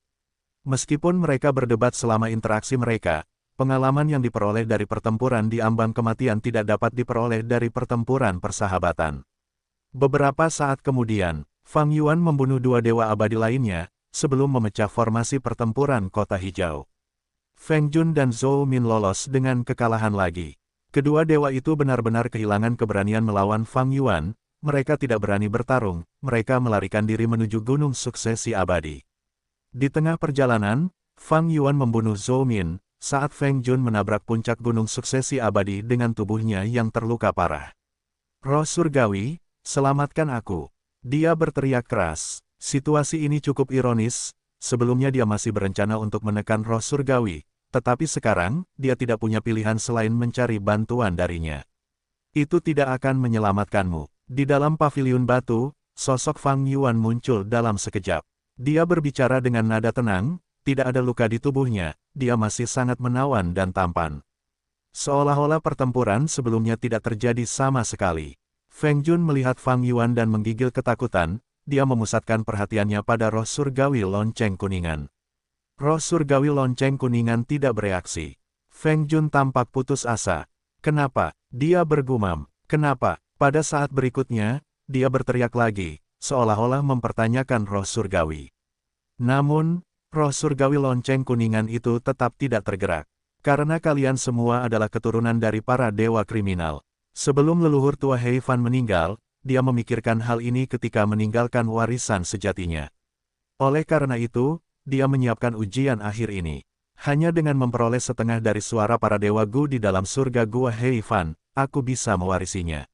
Meskipun mereka berdebat selama interaksi mereka, pengalaman yang diperoleh dari pertempuran di ambang kematian tidak dapat diperoleh dari pertempuran persahabatan. Beberapa saat kemudian, Fang Yuan membunuh dua dewa abadi lainnya, sebelum memecah formasi pertempuran Kota Hijau. Feng Jun dan Zhou Min lolos dengan kekalahan lagi. Kedua dewa itu benar-benar kehilangan keberanian melawan Fang Yuan, mereka tidak berani bertarung, mereka melarikan diri menuju Gunung Suksesi Abadi. Di tengah perjalanan, Fang Yuan membunuh Zhou Min, saat Feng Jun menabrak puncak Gunung Suksesi Abadi dengan tubuhnya yang terluka parah. Roh Surgawi, selamatkan aku. Dia berteriak keras. Situasi ini cukup ironis, sebelumnya dia masih berencana untuk menekan roh surgawi, tetapi sekarang, dia tidak punya pilihan selain mencari bantuan darinya. Itu tidak akan menyelamatkanmu. Di dalam paviliun batu, sosok Fang Yuan muncul dalam sekejap. Dia berbicara dengan nada tenang, tidak ada luka di tubuhnya, dia masih sangat menawan dan tampan. Seolah-olah pertempuran sebelumnya tidak terjadi sama sekali. Feng Jun melihat Fang Yuan dan menggigil ketakutan, dia memusatkan perhatiannya pada roh surgawi lonceng kuningan. Roh surgawi lonceng kuningan tidak bereaksi. Feng Jun tampak putus asa. Kenapa? Dia bergumam. Kenapa? Pada saat berikutnya, dia berteriak lagi, seolah-olah mempertanyakan roh surgawi. Namun, roh surgawi lonceng kuningan itu tetap tidak tergerak. Karena kalian semua adalah keturunan dari para dewa kriminal. Sebelum leluhur tua He Fan meninggal, dia memikirkan hal ini ketika meninggalkan warisan sejatinya. Oleh karena itu, dia menyiapkan ujian akhir ini. Hanya dengan memperoleh setengah dari suara para dewa Gu di dalam surga Gua He Fan, aku bisa mewarisinya.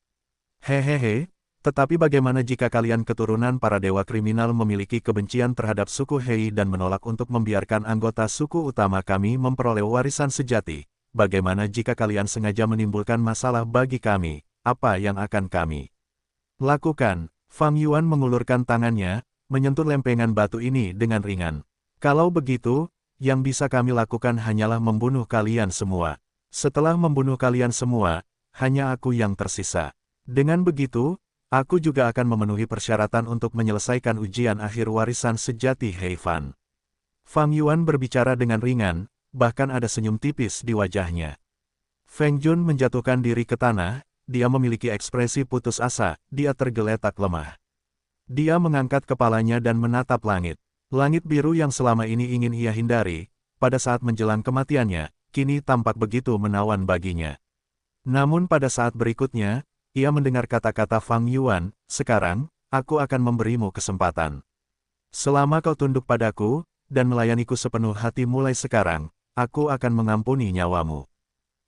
Hehehe, tetapi bagaimana jika kalian keturunan para dewa kriminal memiliki kebencian terhadap suku Hei dan menolak untuk membiarkan anggota suku utama kami memperoleh warisan sejati? Bagaimana jika kalian sengaja menimbulkan masalah bagi kami? Apa yang akan kami lakukan? Fang Yuan mengulurkan tangannya, menyentuh lempengan batu ini dengan ringan. Kalau begitu, yang bisa kami lakukan hanyalah membunuh kalian semua. Setelah membunuh kalian semua, hanya aku yang tersisa. Dengan begitu, aku juga akan memenuhi persyaratan untuk menyelesaikan ujian akhir warisan sejati He Fan. Fang Yuan berbicara dengan ringan, bahkan ada senyum tipis di wajahnya. Feng Jun menjatuhkan diri ke tanah, dia memiliki ekspresi putus asa, dia tergeletak lemah. Dia mengangkat kepalanya dan menatap langit. Langit biru yang selama ini ingin ia hindari, pada saat menjelang kematiannya, kini tampak begitu menawan baginya. Namun pada saat berikutnya, ia mendengar kata-kata Fang Yuan, sekarang, aku akan memberimu kesempatan. Selama kau tunduk padaku, dan melayaniku sepenuh hati mulai sekarang, aku akan mengampuni nyawamu.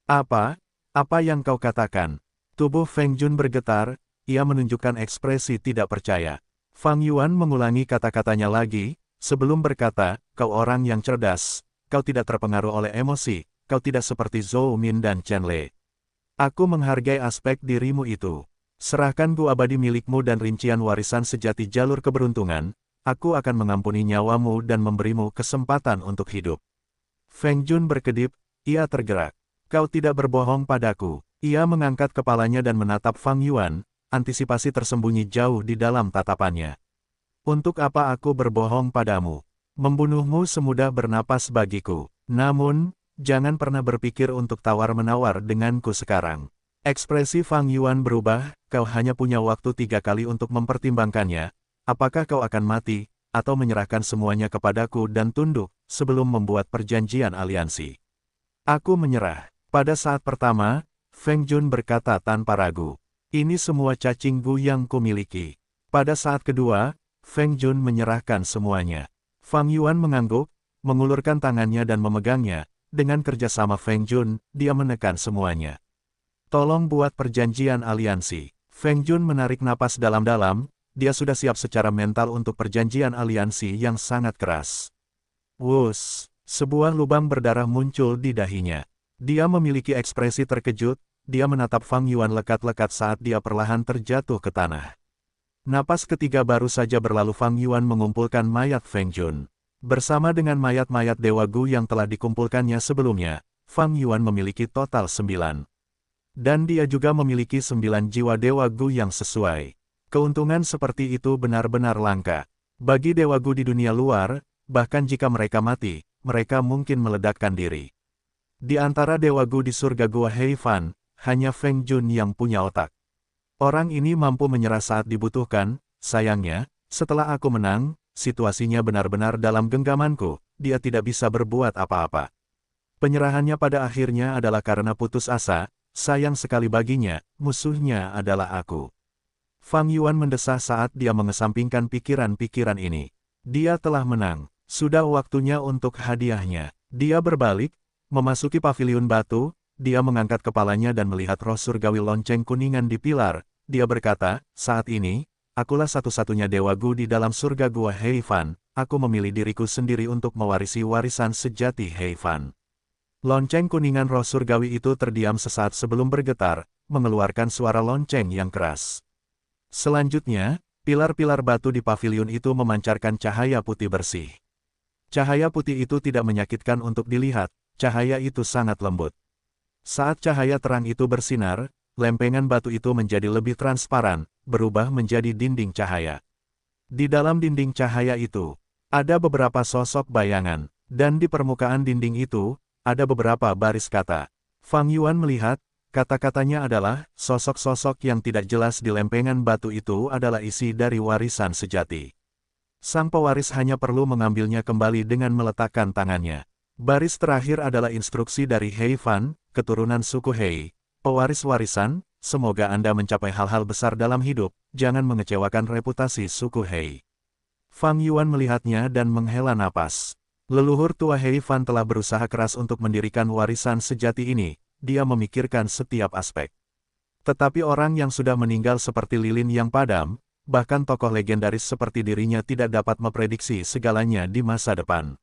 Apa? Apa yang kau katakan? Tubuh Feng Jun bergetar, ia menunjukkan ekspresi tidak percaya. Fang Yuan mengulangi kata-katanya lagi, sebelum berkata, kau orang yang cerdas, kau tidak terpengaruh oleh emosi, kau tidak seperti Zhou Min dan Chen Lei. Aku menghargai aspek dirimu itu. Serahkan Gu abadi milikmu dan rincian warisan sejati jalur keberuntungan, aku akan mengampuni nyawamu dan memberimu kesempatan untuk hidup. Feng Jun berkedip, ia tergerak. Kau tidak berbohong padaku. Ia mengangkat kepalanya dan menatap Fang Yuan, antisipasi tersembunyi jauh di dalam tatapannya. Untuk apa aku berbohong padamu? Membunuhmu semudah bernapas bagiku. Namun, jangan pernah berpikir untuk tawar-menawar denganku sekarang. Ekspresi Fang Yuan berubah, kau hanya punya waktu 3 kali untuk mempertimbangkannya. Apakah kau akan mati, atau menyerahkan semuanya kepadaku dan tunduk, sebelum membuat perjanjian aliansi? Aku menyerah. Pada saat pertama, Feng Jun berkata tanpa ragu. Ini semua cacing Gu yang kumiliki. Pada saat kedua, Feng Jun menyerahkan semuanya. Fang Yuan mengangguk, mengulurkan tangannya dan memegangnya. Dengan kerjasama Feng Jun, dia menekan semuanya. Tolong buat perjanjian aliansi. Feng Jun menarik napas dalam-dalam, dia sudah siap secara mental untuk perjanjian aliansi yang sangat keras. Wus, sebuah lubang berdarah muncul di dahinya. Dia memiliki ekspresi terkejut, dia menatap Fang Yuan lekat-lekat saat dia perlahan terjatuh ke tanah. Napas ketiga baru saja berlalu Fang Yuan mengumpulkan mayat Feng Jun. Bersama dengan mayat-mayat Dewa Gu yang telah dikumpulkannya sebelumnya, Fang Yuan memiliki total 9. Dan dia juga memiliki 9 jiwa Dewa Gu yang sesuai. Keuntungan seperti itu benar-benar langka. Bagi Dewa Gu di dunia luar, bahkan jika mereka mati, mereka mungkin meledakkan diri. Di antara Dewa Gu di surga Gua Heifan, hanya Feng Jun yang punya otak. Orang ini mampu menyerah saat dibutuhkan, sayangnya, setelah aku menang, situasinya benar-benar dalam genggamanku, dia tidak bisa berbuat apa-apa. Penyerahannya pada akhirnya adalah karena putus asa, sayang sekali baginya, musuhnya adalah aku. Fang Yuan mendesah saat dia mengesampingkan pikiran-pikiran ini. Dia telah menang, sudah waktunya untuk hadiahnya. Dia berbalik, memasuki paviliun batu, dia mengangkat kepalanya dan melihat roh surgawi lonceng kuningan di pilar. Dia berkata, saat ini, akulah satu-satunya Dewa Gu di dalam surga Gua Heifan, aku memilih diriku sendiri untuk mewarisi warisan sejati Heifan. Lonceng kuningan roh surgawi itu terdiam sesaat sebelum bergetar, mengeluarkan suara lonceng yang keras. Selanjutnya, pilar-pilar batu di paviliun itu memancarkan cahaya putih bersih. Cahaya putih itu tidak menyakitkan untuk dilihat, cahaya itu sangat lembut. Saat cahaya terang itu bersinar, lempengan batu itu menjadi lebih transparan, berubah menjadi dinding cahaya. Di dalam dinding cahaya itu, ada beberapa sosok bayangan, dan di permukaan dinding itu, ada beberapa baris kata. Fang Yuan melihat, kata-katanya adalah, sosok-sosok yang tidak jelas di lempengan batu itu adalah isi dari warisan sejati. Sang pewaris hanya perlu mengambilnya kembali dengan meletakkan tangannya. Baris terakhir adalah instruksi dari Heifan, keturunan suku Hei. Pewaris warisan, semoga Anda mencapai hal-hal besar dalam hidup, jangan mengecewakan reputasi suku Hei. Fang Yuan melihatnya dan menghela napas. Leluhur tua Heifan telah berusaha keras untuk mendirikan warisan sejati ini, dia memikirkan setiap aspek. Tetapi orang yang sudah meninggal seperti lilin yang padam, bahkan tokoh legendaris seperti dirinya tidak dapat memprediksi segalanya di masa depan.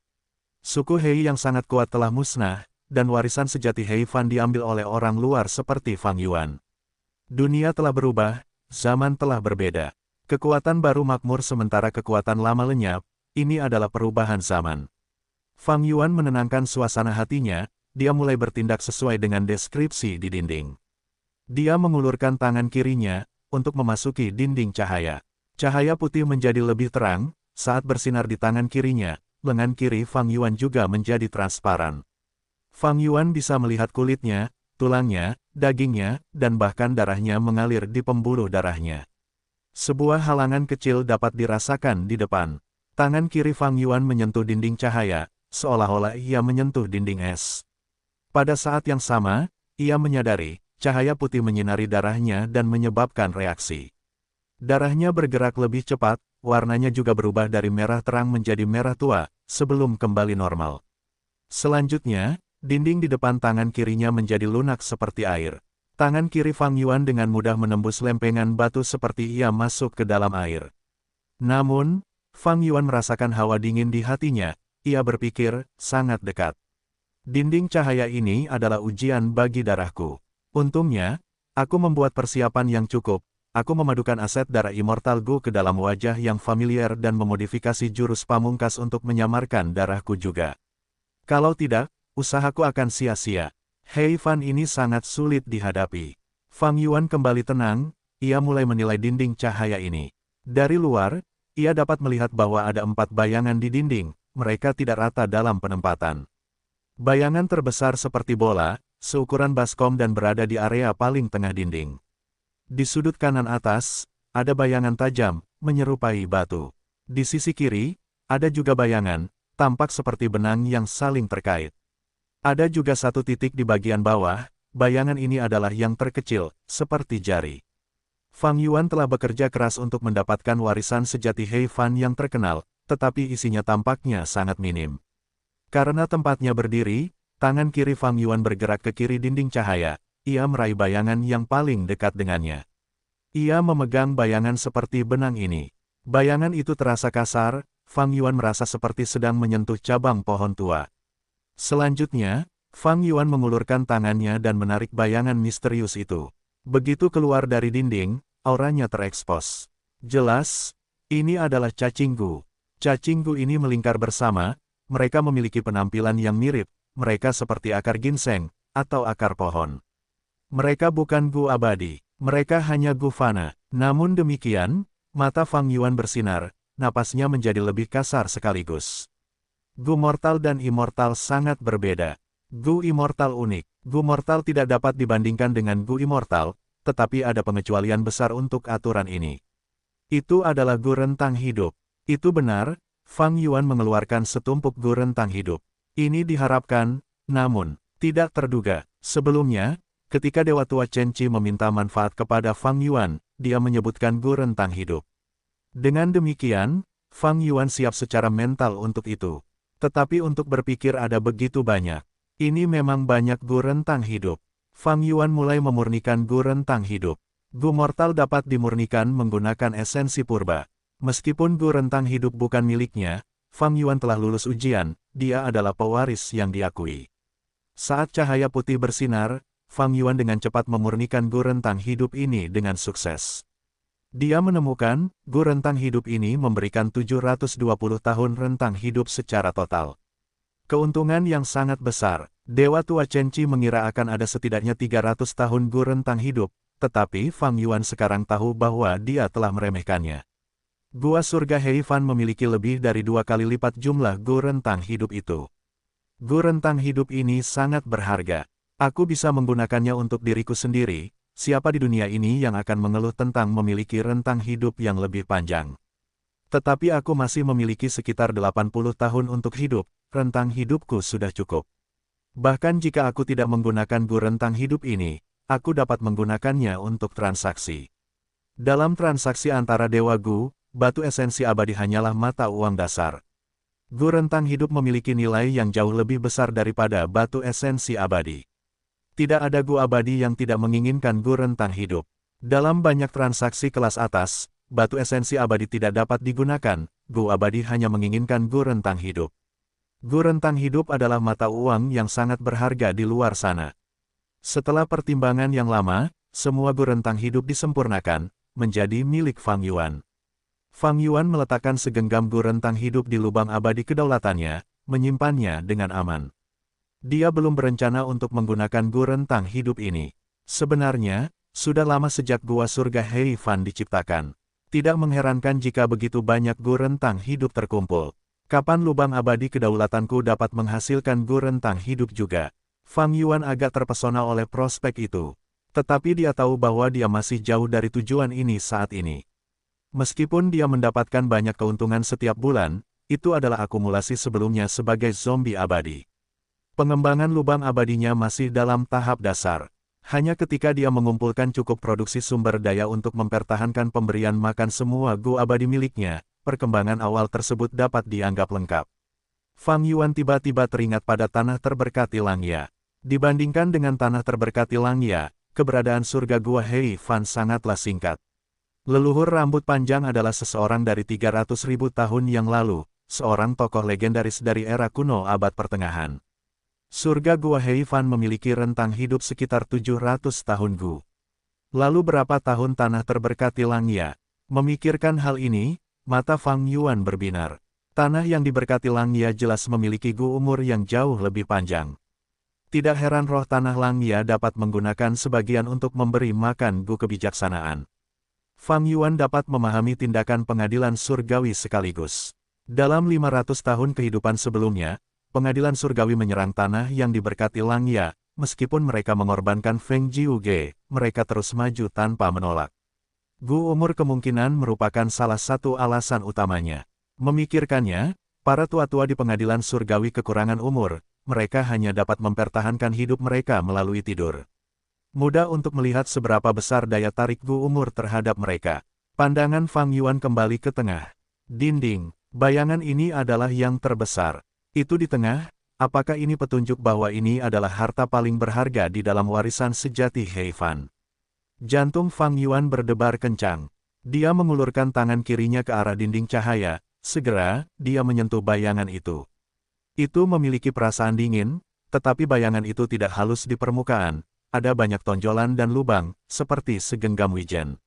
Suku Hei yang sangat kuat telah musnah, dan warisan sejati Heifan diambil oleh orang luar seperti Fang Yuan. Dunia telah berubah, zaman telah berbeda. Kekuatan baru makmur sementara kekuatan lama lenyap, ini adalah perubahan zaman. Fang Yuan menenangkan suasana hatinya, dia mulai bertindak sesuai dengan deskripsi di dinding. Dia mengulurkan tangan kirinya, untuk memasuki dinding cahaya. Cahaya putih menjadi lebih terang, saat bersinar di tangan kirinya, lengan kiri Fang Yuan juga menjadi transparan. Fang Yuan bisa melihat kulitnya, tulangnya, dagingnya, dan bahkan darahnya mengalir di pembuluh darahnya. Sebuah halangan kecil dapat dirasakan di depan. Tangan kiri Fang Yuan menyentuh dinding cahaya, seolah-olah ia menyentuh dinding es. Pada saat yang sama, ia menyadari, cahaya putih menyinari darahnya dan menyebabkan reaksi. Darahnya bergerak lebih cepat, warnanya juga berubah dari merah terang menjadi merah tua, sebelum kembali normal. Selanjutnya, dinding di depan tangan kirinya menjadi lunak seperti air. Tangan kiri Fang Yuan dengan mudah menembus lempengan batu seperti ia masuk ke dalam air. Namun, Fang Yuan merasakan hawa dingin di hatinya, ia berpikir, sangat dekat. Dinding cahaya ini adalah ujian bagi darahku. Untungnya, aku membuat persiapan yang cukup, aku memadukan aset darah immortal Gu ke dalam wajah yang familiar dan memodifikasi jurus pamungkas untuk menyamarkan darahku juga. Kalau tidak, usahaku akan sia-sia. Heifan ini sangat sulit dihadapi. Fang Yuan kembali tenang, ia mulai menilai dinding cahaya ini. Dari luar, ia dapat melihat bahwa ada 4 bayangan di dinding, mereka tidak rata dalam penempatan. Bayangan terbesar seperti bola, seukuran baskom dan berada di area paling tengah dinding. Di sudut kanan atas, ada bayangan tajam, menyerupai batu. Di sisi kiri, ada juga bayangan, tampak seperti benang yang saling terkait. Ada juga satu titik di bagian bawah, bayangan ini adalah yang terkecil, seperti jari. Fang Yuan telah bekerja keras untuk mendapatkan warisan sejati Heifan yang terkenal, tetapi isinya tampaknya sangat minim. Karena tempatnya berdiri, tangan kiri Fang Yuan bergerak ke kiri dinding cahaya, ia meraih bayangan yang paling dekat dengannya. Ia memegang bayangan seperti benang ini. Bayangan itu terasa kasar, Fang Yuan merasa seperti sedang menyentuh cabang pohon tua. Selanjutnya, Fang Yuan mengulurkan tangannya dan menarik bayangan misterius itu. Begitu keluar dari dinding, auranya terekspos. Jelas, ini adalah cacing Gu. Cacing Gu ini melingkar bersama, mereka memiliki penampilan yang mirip, mereka seperti akar ginseng, atau akar pohon. Mereka bukan Gu abadi, mereka hanya Gu fana. Namun demikian, mata Fang Yuan bersinar, napasnya menjadi lebih kasar sekaligus. Gu mortal dan immortal sangat berbeda. Gu Immortal unik. Gu Mortal tidak dapat dibandingkan dengan Gu Immortal, tetapi ada pengecualian besar untuk aturan ini. Itu adalah Gu Rentang Hidup. Itu benar, Fang Yuan mengeluarkan setumpuk Gu Rentang Hidup. Ini diharapkan, namun, tidak terduga. Sebelumnya, ketika Dewa Tua Chen Qi meminta manfaat kepada Fang Yuan, dia menyebutkan Gu Rentang Hidup. Dengan demikian, Fang Yuan siap secara mental untuk itu. Tetapi untuk berpikir ada begitu banyak. Ini memang banyak Gu Rentang Hidup. Fang Yuan mulai memurnikan Gu Rentang Hidup. Gu Mortal dapat dimurnikan menggunakan esensi purba. Meskipun Gu Rentang Hidup bukan miliknya, Fang Yuan telah lulus ujian, dia adalah pewaris yang diakui. Saat cahaya putih bersinar, Fang Yuan dengan cepat memurnikan Gu Rentang Hidup ini dengan sukses. Dia menemukan, Gu Rentang Hidup ini memberikan 720 tahun rentang hidup secara total. Keuntungan yang sangat besar. Dewa Tua Chen Qi mengira akan ada setidaknya 300 tahun Gu Rentang Hidup, tetapi Fang Yuan sekarang tahu bahwa dia telah meremehkannya. Gua Surga Heifan memiliki lebih dari 2 kali lipat jumlah Gu Rentang Hidup itu. Gu Rentang Hidup ini sangat berharga. Aku bisa menggunakannya untuk diriku sendiri. Siapa di dunia ini yang akan mengeluh tentang memiliki rentang hidup yang lebih panjang? Tetapi aku masih memiliki sekitar 80 tahun untuk hidup, rentang hidupku sudah cukup. Bahkan jika aku tidak menggunakan Gu Rentang Hidup ini, aku dapat menggunakannya untuk transaksi. Dalam transaksi antara Dewa Gu, batu esensi abadi hanyalah mata uang dasar. Gu Rentang Hidup memiliki nilai yang jauh lebih besar daripada batu esensi abadi. Tidak ada Gu abadi yang tidak menginginkan Gu Rentang Hidup. Dalam banyak transaksi kelas atas, batu esensi abadi tidak dapat digunakan, Gu abadi hanya menginginkan Gu Rentang Hidup. Gu Rentang Hidup adalah mata uang yang sangat berharga di luar sana. Setelah pertimbangan yang lama, semua Gu Rentang Hidup disempurnakan, menjadi milik Fang Yuan. Fang Yuan meletakkan segenggam Gu Rentang Hidup di lubang abadi kedaulatannya, menyimpannya dengan aman. Dia belum berencana untuk menggunakan Gu Rentang Hidup ini. Sebenarnya, sudah lama sejak Gua Surga Heifan diciptakan. Tidak mengherankan jika begitu banyak Gu Rentang Hidup terkumpul. Kapan lubang abadi kedaulatanku dapat menghasilkan Gu Rentang Hidup juga? Fang Yuan agak terpesona oleh prospek itu. Tetapi dia tahu bahwa dia masih jauh dari tujuan ini saat ini. Meskipun dia mendapatkan banyak keuntungan setiap bulan, itu adalah akumulasi sebelumnya sebagai zombie abadi. Pengembangan lubang abadinya masih dalam tahap dasar. Hanya ketika dia mengumpulkan cukup produksi sumber daya untuk mempertahankan pemberian makan semua Gu abadi miliknya, perkembangan awal tersebut dapat dianggap lengkap. Fang Yuan tiba-tiba teringat pada tanah terberkati Langya. Dibandingkan dengan tanah terberkati Langya, keberadaan surga Gua Heifan sangatlah singkat. Leluhur rambut panjang adalah seseorang dari 300.000 tahun yang lalu, seorang tokoh legendaris dari era kuno abad pertengahan. Surga Gua Heifan memiliki rentang hidup sekitar 700 tahun Gu. Lalu berapa tahun tanah terberkati Langya? Memikirkan hal ini, mata Fang Yuan berbinar. Tanah yang diberkati Langya jelas memiliki Gu umur yang jauh lebih panjang. Tidak heran roh tanah Langya dapat menggunakan sebagian untuk memberi makan Gu kebijaksanaan. Fang Yuan dapat memahami tindakan pengadilan surgawi sekaligus. Dalam 500 tahun kehidupan sebelumnya, pengadilan surgawi menyerang tanah yang diberkati Langya, meskipun mereka mengorbankan Feng Jiuge, mereka terus maju tanpa menolak. Gu umur kemungkinan merupakan salah satu alasan utamanya. Memikirkannya, para tua-tua di pengadilan surgawi kekurangan umur, mereka hanya dapat mempertahankan hidup mereka melalui tidur. Mudah untuk melihat seberapa besar daya tarik Gu umur terhadap mereka. Pandangan Fang Yuan kembali ke tengah. Dinding, bayangan ini adalah yang terbesar. Itu di tengah, apakah ini petunjuk bahwa ini adalah harta paling berharga di dalam warisan sejati Heifan? Jantung Fang Yuan berdebar kencang. Dia mengulurkan tangan kirinya ke arah dinding cahaya, segera, dia menyentuh bayangan itu. Itu memiliki perasaan dingin, tetapi bayangan itu tidak halus di permukaan, ada banyak tonjolan dan lubang, seperti segenggam wijen.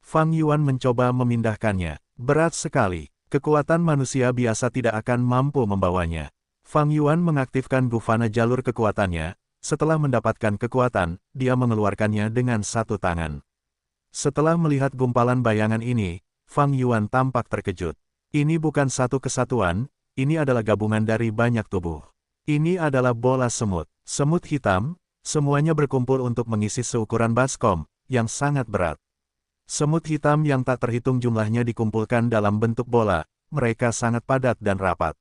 Fang Yuan mencoba memindahkannya, berat sekali. Kekuatan manusia biasa tidak akan mampu membawanya. Fang Yuan mengaktifkan gufana jalur kekuatannya. Setelah mendapatkan kekuatan, dia mengeluarkannya dengan satu tangan. Setelah melihat gumpalan bayangan ini, Fang Yuan tampak terkejut. Ini bukan satu kesatuan, ini adalah gabungan dari banyak tubuh. Ini adalah bola semut. Semut hitam, semuanya berkumpul untuk mengisi seukuran baskom, yang sangat berat. Semut hitam yang tak terhitung jumlahnya dikumpulkan dalam bentuk bola, mereka sangat padat dan rapat.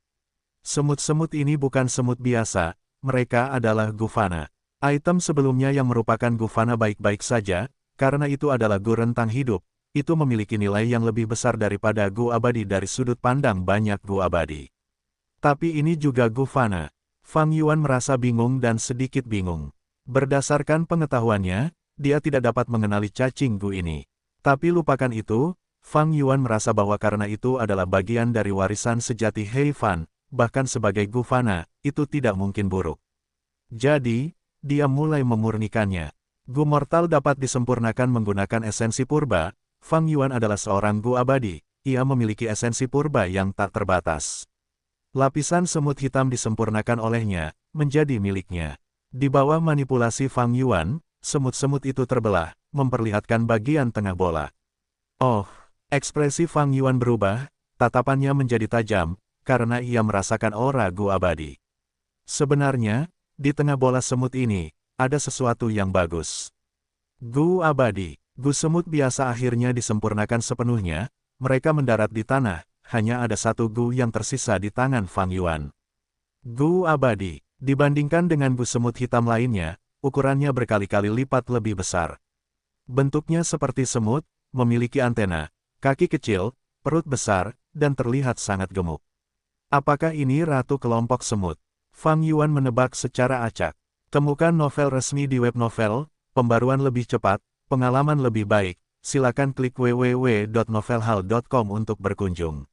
Semut-semut ini bukan semut biasa, mereka adalah Gufana. Item sebelumnya yang merupakan Gufana baik-baik saja, karena itu adalah Gu rentang hidup, itu memiliki nilai yang lebih besar daripada Gu abadi dari sudut pandang banyak Gu abadi. Tapi ini juga Gufana. Fang Yuan merasa bingung dan sedikit bingung. Berdasarkan pengetahuannya, dia tidak dapat mengenali cacing Gu ini. Tapi lupakan itu, Fang Yuan merasa bahwa karena itu adalah bagian dari warisan sejati Hei Fan, bahkan sebagai Gufana, itu tidak mungkin buruk. Jadi, dia mulai memurnikannya. Gu mortal dapat disempurnakan menggunakan esensi purba. Fang Yuan adalah seorang Gu abadi, ia memiliki esensi purba yang tak terbatas. Lapisan semut hitam disempurnakan olehnya, menjadi miliknya. Di bawah manipulasi Fang Yuan, semut-semut itu terbelah, memperlihatkan bagian tengah bola. Oh, ekspresi Fang Yuan berubah, tatapannya menjadi tajam, karena ia merasakan aura Gu abadi. Sebenarnya, di tengah bola semut ini, ada sesuatu yang bagus. Gu abadi, Gu semut biasa akhirnya disempurnakan sepenuhnya, mereka mendarat di tanah, hanya ada satu Gu yang tersisa di tangan Fang Yuan. Gu abadi, dibandingkan dengan Gu semut hitam lainnya, ukurannya berkali-kali lipat lebih besar. Bentuknya seperti semut, memiliki antena, kaki kecil, perut besar, dan terlihat sangat gemuk. Apakah ini ratu kelompok semut? Fang Yuan menebak secara acak. Temukan novel resmi di web novel, pembaruan lebih cepat, pengalaman lebih baik, silakan klik www.novelhal.com untuk berkunjung.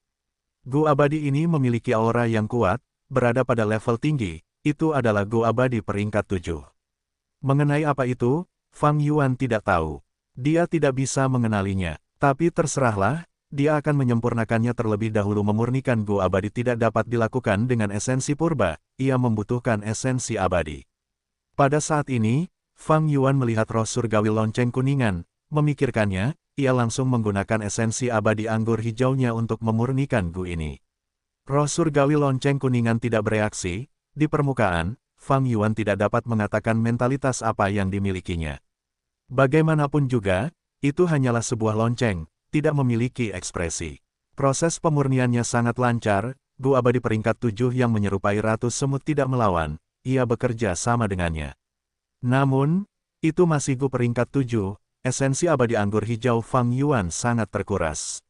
Gu abadi ini memiliki aura yang kuat, berada pada level tinggi, itu adalah Gu abadi peringkat 7. Mengenai apa itu, Fang Yuan tidak tahu. Dia tidak bisa mengenalinya, tapi terserahlah, dia akan menyempurnakannya terlebih dahulu. Memurnikan Gu abadi tidak dapat dilakukan dengan esensi purba, ia membutuhkan esensi abadi. Pada saat ini, Fang Yuan melihat roh surgawi lonceng kuningan, memikirkannya, ia langsung menggunakan esensi abadi anggur hijaunya untuk memurnikan Gu ini. Roh surgawi lonceng kuningan tidak bereaksi, di permukaan, Fang Yuan tidak dapat mengatakan mentalitas apa yang dimilikinya. Bagaimanapun juga, itu hanyalah sebuah lonceng, tidak memiliki ekspresi. Proses pemurniannya sangat lancar, Gu abadi peringkat 7 yang menyerupai Ratu Semut tidak melawan, ia bekerja sama dengannya. Namun, itu masih Gu peringkat 7, esensi abadi anggur hijau Fang Yuan sangat terkuras.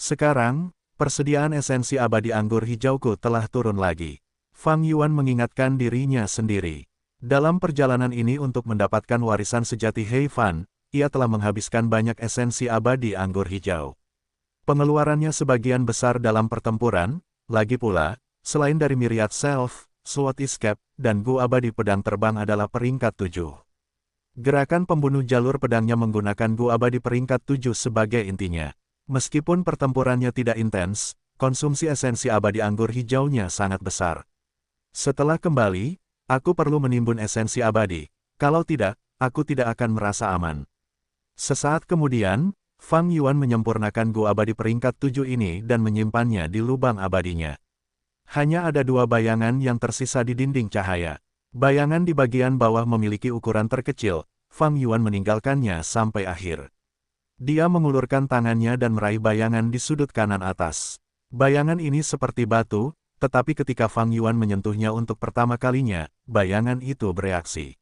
Sekarang, persediaan esensi abadi anggur hijauku telah turun lagi. Fang Yuan mengingatkan dirinya sendiri. Dalam perjalanan ini untuk mendapatkan warisan sejati Hei Fan, ia telah menghabiskan banyak esensi abadi anggur hijau. Pengeluarannya sebagian besar dalam pertempuran, lagi pula, selain dari Myriad Self, Sword Escape, dan Gu abadi pedang terbang adalah peringkat 7. Gerakan pembunuh jalur pedangnya menggunakan Gu abadi peringkat 7 sebagai intinya. Meskipun pertempurannya tidak intens, konsumsi esensi abadi anggur hijaunya sangat besar. Setelah kembali, aku perlu menimbun esensi abadi. Kalau tidak, aku tidak akan merasa aman. Sesaat kemudian, Fang Yuan menyempurnakan Gu abadi peringkat 7 ini dan menyimpannya di lubang abadinya. Hanya ada dua bayangan yang tersisa di dinding cahaya. Bayangan di bagian bawah memiliki ukuran terkecil, Fang Yuan meninggalkannya sampai akhir. Dia mengulurkan tangannya dan meraih bayangan di sudut kanan atas. Bayangan ini seperti batu, tetapi ketika Fang Yuan menyentuhnya untuk pertama kalinya, bayangan itu bereaksi.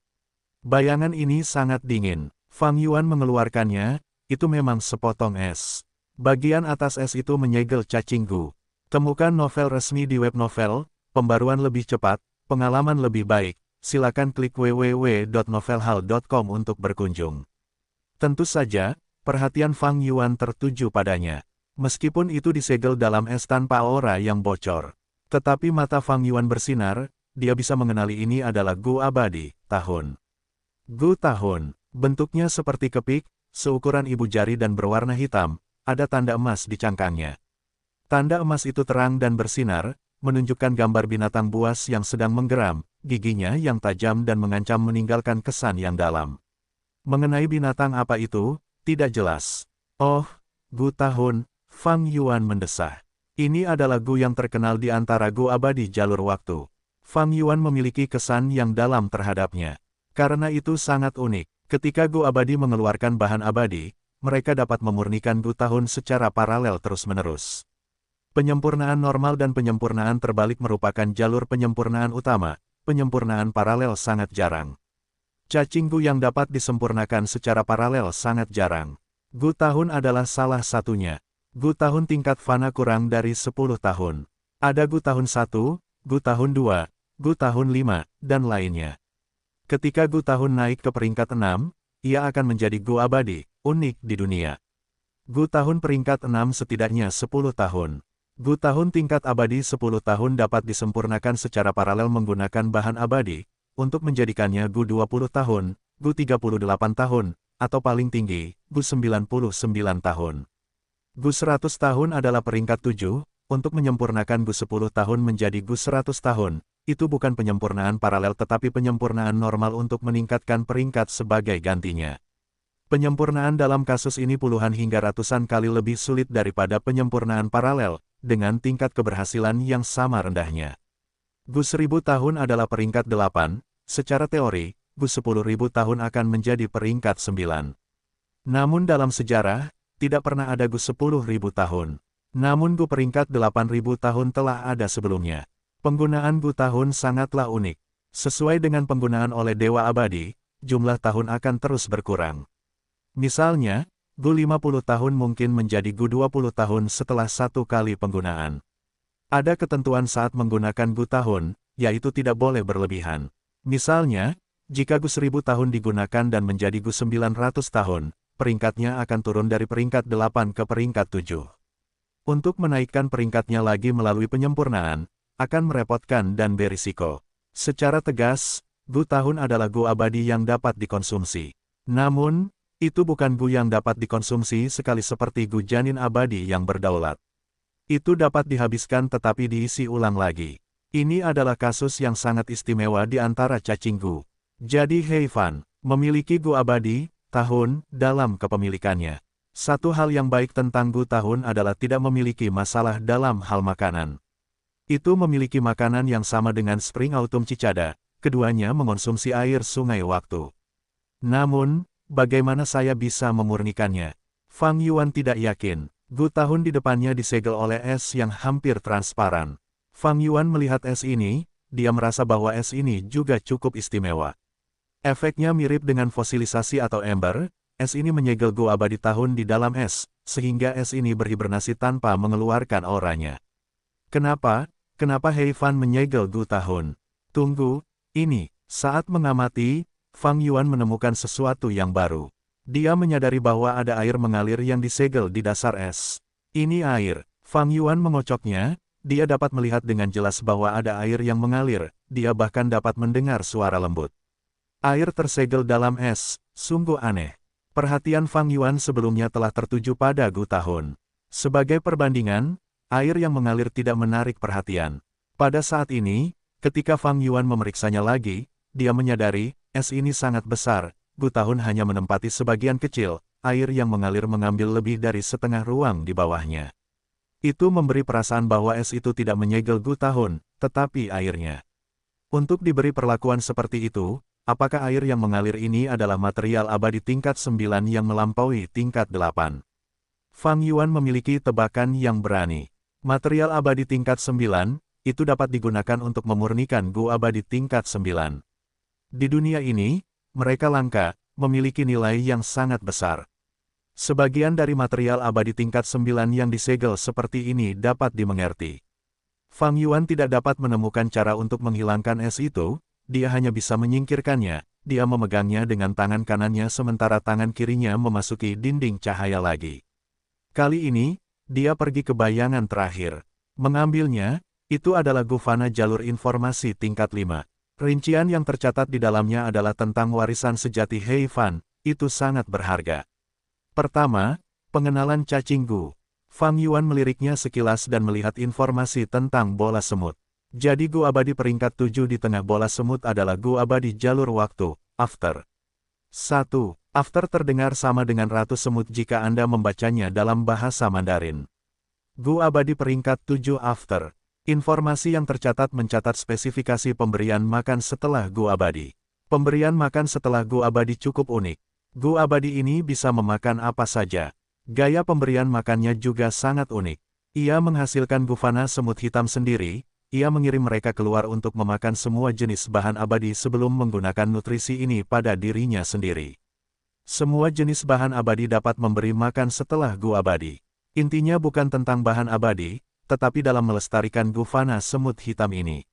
Bayangan ini sangat dingin. Fang Yuan mengeluarkannya, itu memang sepotong es. Bagian atas es itu menyegel cacing Gu. Temukan novel resmi di web novel, pembaruan lebih cepat, pengalaman lebih baik, silakan klik www.novelhal.com untuk berkunjung. Tentu saja, perhatian Fang Yuan tertuju padanya. Meskipun itu disegel dalam es tanpa aura yang bocor. Tetapi mata Fang Yuan bersinar, dia bisa mengenali ini adalah Gu abadi, tahun. Gu tahun, bentuknya seperti kepik, seukuran ibu jari dan berwarna hitam, ada tanda emas di cangkangnya. Tanda emas itu terang dan bersinar, menunjukkan gambar binatang buas yang sedang menggeram, giginya yang tajam dan mengancam meninggalkan kesan yang dalam. Mengenai binatang apa itu, tidak jelas. Oh, Gu tahun, Fang Yuan mendesah. Ini adalah Gu yang terkenal di antara Gu abadi jalur waktu. Fang Yuan memiliki kesan yang dalam terhadapnya. Karena itu sangat unik. Ketika Gu abadi mengeluarkan bahan abadi, mereka dapat memurnikan Gu tahun secara paralel terus-menerus. Penyempurnaan normal dan penyempurnaan terbalik merupakan jalur penyempurnaan utama. Penyempurnaan paralel sangat jarang. Cacing Gu yang dapat disempurnakan secara paralel sangat jarang. Gu tahun adalah salah satunya. Gu tahun tingkat fana kurang dari 10 tahun. Ada Gu tahun 1, Gu tahun 2, Gu tahun 5, dan lainnya. Ketika Gu tahun naik ke peringkat 6, ia akan menjadi Gu abadi, unik di dunia. Gu tahun peringkat 6 setidaknya 10 tahun. Gu tahun tingkat abadi 10 tahun dapat disempurnakan secara paralel menggunakan bahan abadi, untuk menjadikannya Gu 20 tahun, Gu 38 tahun, atau paling tinggi, Gu 99 tahun. Gu 100 tahun adalah peringkat 7, untuk menyempurnakan Gu 10 tahun menjadi Gu 100 tahun. Itu bukan penyempurnaan paralel tetapi penyempurnaan normal untuk meningkatkan peringkat sebagai gantinya. Penyempurnaan dalam kasus ini puluhan hingga ratusan kali lebih sulit daripada penyempurnaan paralel, dengan tingkat keberhasilan yang sama rendahnya. Gu 1000 tahun adalah peringkat 8, secara teori, Gu 10.000 tahun akan menjadi peringkat 9. Namun dalam sejarah, tidak pernah ada Gu 10.000 tahun. Namun Gu peringkat 8.000 tahun telah ada sebelumnya. Penggunaan Gu tahun sangatlah unik. Sesuai dengan penggunaan oleh Dewa Abadi, jumlah tahun akan terus berkurang. Misalnya, Gu 50 tahun mungkin menjadi Gu 20 tahun setelah satu kali penggunaan. Ada ketentuan saat menggunakan Gu tahun, yaitu tidak boleh berlebihan. Misalnya, jika Gu 1000 tahun digunakan dan menjadi Gu 900 tahun, peringkatnya akan turun dari peringkat 8 ke peringkat 7. Untuk menaikkan peringkatnya lagi melalui penyempurnaan, akan merepotkan dan berisiko. Secara tegas, Gu tahun adalah Gu abadi yang dapat dikonsumsi. Namun, itu bukan Gu yang dapat dikonsumsi sekali seperti Gu janin abadi yang berdaulat. Itu dapat dihabiskan tetapi diisi ulang lagi. Ini adalah kasus yang sangat istimewa di antara cacing Gu. Jadi He Fan memiliki Gu abadi, tahun, dalam kepemilikannya. Satu hal yang baik tentang Gu tahun adalah tidak memiliki masalah dalam hal makanan. Itu memiliki makanan yang sama dengan Spring Autumn Cicada, keduanya mengonsumsi air sungai waktu. Namun, bagaimana saya bisa memurnikannya? Fang Yuan tidak yakin. Gu tahun di depannya disegel oleh es yang hampir transparan. Fang Yuan melihat es ini, dia merasa bahwa es ini juga cukup istimewa. Efeknya mirip dengan fosilisasi atau ember, es ini menyegel Gu abadi tahun di dalam es, sehingga es ini berhibernasi tanpa mengeluarkan auranya. Kenapa? Kenapa He Fan menyegel Gu tahun? Tunggu, ini. Saat mengamati, Fang Yuan menemukan sesuatu yang baru. Dia menyadari bahwa ada air mengalir yang disegel di dasar es. Ini air. Fang Yuan mengocoknya, dia dapat melihat dengan jelas bahwa ada air yang mengalir, dia bahkan dapat mendengar suara lembut. Air tersegel dalam es, sungguh aneh. Perhatian Fang Yuan sebelumnya telah tertuju pada Gu tahun. Sebagai perbandingan, air yang mengalir tidak menarik perhatian. Pada saat ini, ketika Fang Yuan memeriksanya lagi, dia menyadari, es ini sangat besar, Gu tahun hanya menempati sebagian kecil, air yang mengalir mengambil lebih dari setengah ruang di bawahnya. Itu memberi perasaan bahwa es itu tidak menyegel Gu tahun, tetapi airnya. Untuk diberi perlakuan seperti itu, apakah air yang mengalir ini adalah material abadi tingkat 9 yang melampaui tingkat 8? Fang Yuan memiliki tebakan yang berani. Material abadi tingkat 9, itu dapat digunakan untuk memurnikan Gu abadi tingkat 9. Di dunia ini, mereka langka, memiliki nilai yang sangat besar. Sebagian dari material abadi tingkat 9 yang disegel seperti ini dapat dimengerti. Fang Yuan tidak dapat menemukan cara untuk menghilangkan es itu, dia hanya bisa menyingkirkannya, dia memegangnya dengan tangan kanannya sementara tangan kirinya memasuki dinding cahaya lagi. Kali ini, dia pergi ke bayangan terakhir. Mengambilnya, itu adalah Gu Fana jalur informasi tingkat 5. Rincian yang tercatat di dalamnya adalah tentang warisan sejati He Fan, itu sangat berharga. Pertama, pengenalan cacing Gu. Fang Yuan meliriknya sekilas dan melihat informasi tentang bola semut. Jadi Gu abadi peringkat 7 di tengah bola semut adalah Gu abadi jalur waktu, After. 1. After terdengar sama dengan Ratu Semut jika Anda membacanya dalam bahasa Mandarin. Gu abadi peringkat 7 After. Informasi yang tercatat mencatat spesifikasi pemberian makan setelah Gu Abadi. Pemberian makan setelah Gu Abadi cukup unik. Gu Abadi ini bisa memakan apa saja. Gaya pemberian makannya juga sangat unik. Ia menghasilkan gufana semut hitam sendiri, ia mengirim mereka keluar untuk memakan semua jenis bahan abadi sebelum menggunakan nutrisi ini pada dirinya sendiri. Semua jenis bahan abadi dapat memberi makan setelah Gu Abadi. Intinya bukan tentang bahan abadi, tetapi dalam melestarikan gufana semut hitam ini.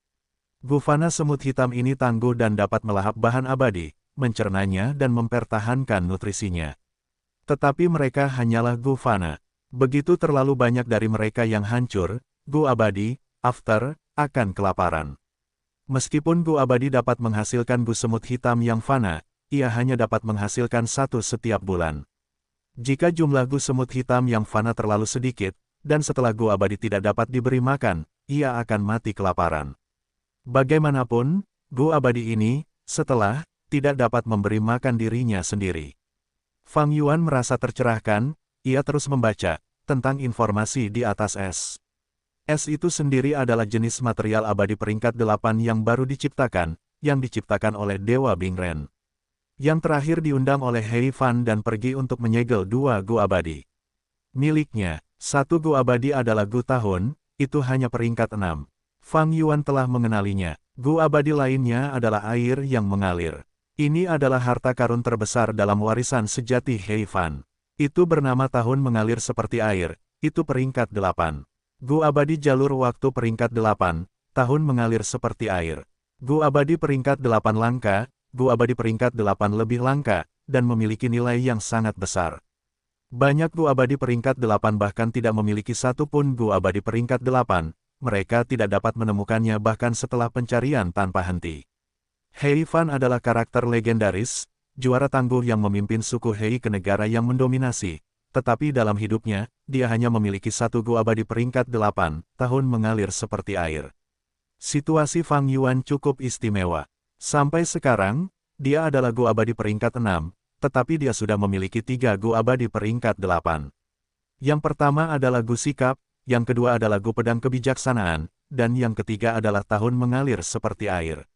Gufana semut hitam ini tangguh dan dapat melahap bahan abadi, mencernanya dan mempertahankan nutrisinya. Tetapi mereka hanyalah gufana. Begitu terlalu banyak dari mereka yang hancur, Gu Abadi, after, akan kelaparan. Meskipun Gu Abadi dapat menghasilkan gu semut hitam yang fana, ia hanya dapat menghasilkan satu setiap bulan. Jika jumlah gu semut hitam yang fana terlalu sedikit, dan setelah Gu Abadi tidak dapat diberi makan, ia akan mati kelaparan. Bagaimanapun, Gu Abadi ini, setelah, tidak dapat memberi makan dirinya sendiri. Fang Yuan merasa tercerahkan, ia terus membaca, tentang informasi di atas es. Es itu sendiri adalah jenis material abadi peringkat 8 yang baru diciptakan, yang diciptakan oleh Dewa Bingren. Yang terakhir diundang oleh Hei Fan dan pergi untuk menyegel 2 gu abadi. Miliknya, 1 gu abadi adalah gu tahun, itu hanya peringkat 6. Fang Yuan telah mengenalinya. Gu abadi lainnya adalah air yang mengalir. Ini adalah harta karun terbesar dalam warisan sejati Hei Fan. Itu bernama tahun mengalir seperti air, itu peringkat 8. Gu abadi jalur waktu peringkat 8, tahun mengalir seperti air. Gu abadi peringkat 8 langka, gu abadi peringkat 8 lebih langka, dan memiliki nilai yang sangat besar. Banyak gu abadi peringkat 8 bahkan tidak memiliki satu pun gu abadi peringkat 8, mereka tidak dapat menemukannya bahkan setelah pencarian tanpa henti. Hei Fan adalah karakter legendaris, juara tangguh yang memimpin suku Hei ke negara yang mendominasi, tetapi dalam hidupnya, dia hanya memiliki satu gu abadi peringkat 8, tahun mengalir seperti air. Situasi Fang Yuan cukup istimewa. Sampai sekarang, dia adalah gu abadi peringkat 6, tetapi dia sudah memiliki 3 gu abadi peringkat 8. Yang pertama adalah gu sikap, yang kedua adalah gu pedang kebijaksanaan, dan yang ketiga adalah tahun mengalir seperti air.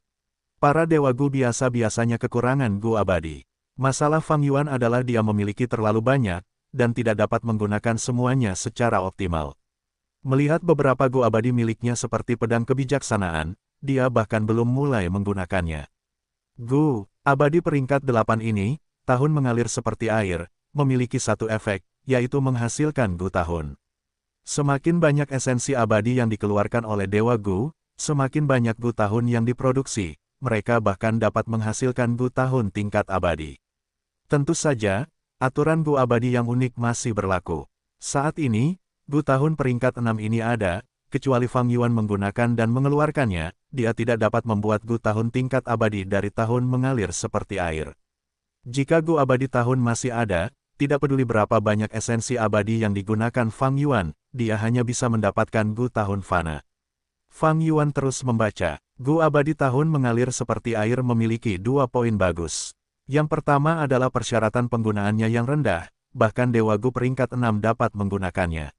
Para dewa gu biasa-biasanya kekurangan gu abadi. Masalah Fang Yuan adalah dia memiliki terlalu banyak, dan tidak dapat menggunakan semuanya secara optimal. Melihat beberapa gu abadi miliknya seperti pedang kebijaksanaan, dia bahkan belum mulai menggunakannya. Gu abadi peringkat 8 ini, tahun mengalir seperti air, memiliki satu efek, yaitu menghasilkan gu tahun. Semakin banyak esensi abadi yang dikeluarkan oleh Dewa Gu, semakin banyak gu tahun yang diproduksi, mereka bahkan dapat menghasilkan gu tahun tingkat abadi. Tentu saja, aturan gu abadi yang unik masih berlaku. Saat ini, gu tahun peringkat 6 ini ada, kecuali Fang Yuan menggunakan dan mengeluarkannya, dia tidak dapat membuat gu tahun tingkat abadi dari tahun mengalir seperti air. Jika gu abadi tahun masih ada, tidak peduli berapa banyak esensi abadi yang digunakan Fang Yuan, dia hanya bisa mendapatkan gu tahun fana. Fang Yuan terus membaca, gu abadi tahun mengalir seperti air memiliki 2 poin bagus. Yang pertama adalah persyaratan penggunaannya yang rendah, bahkan Dewa Gu peringkat 6 dapat menggunakannya.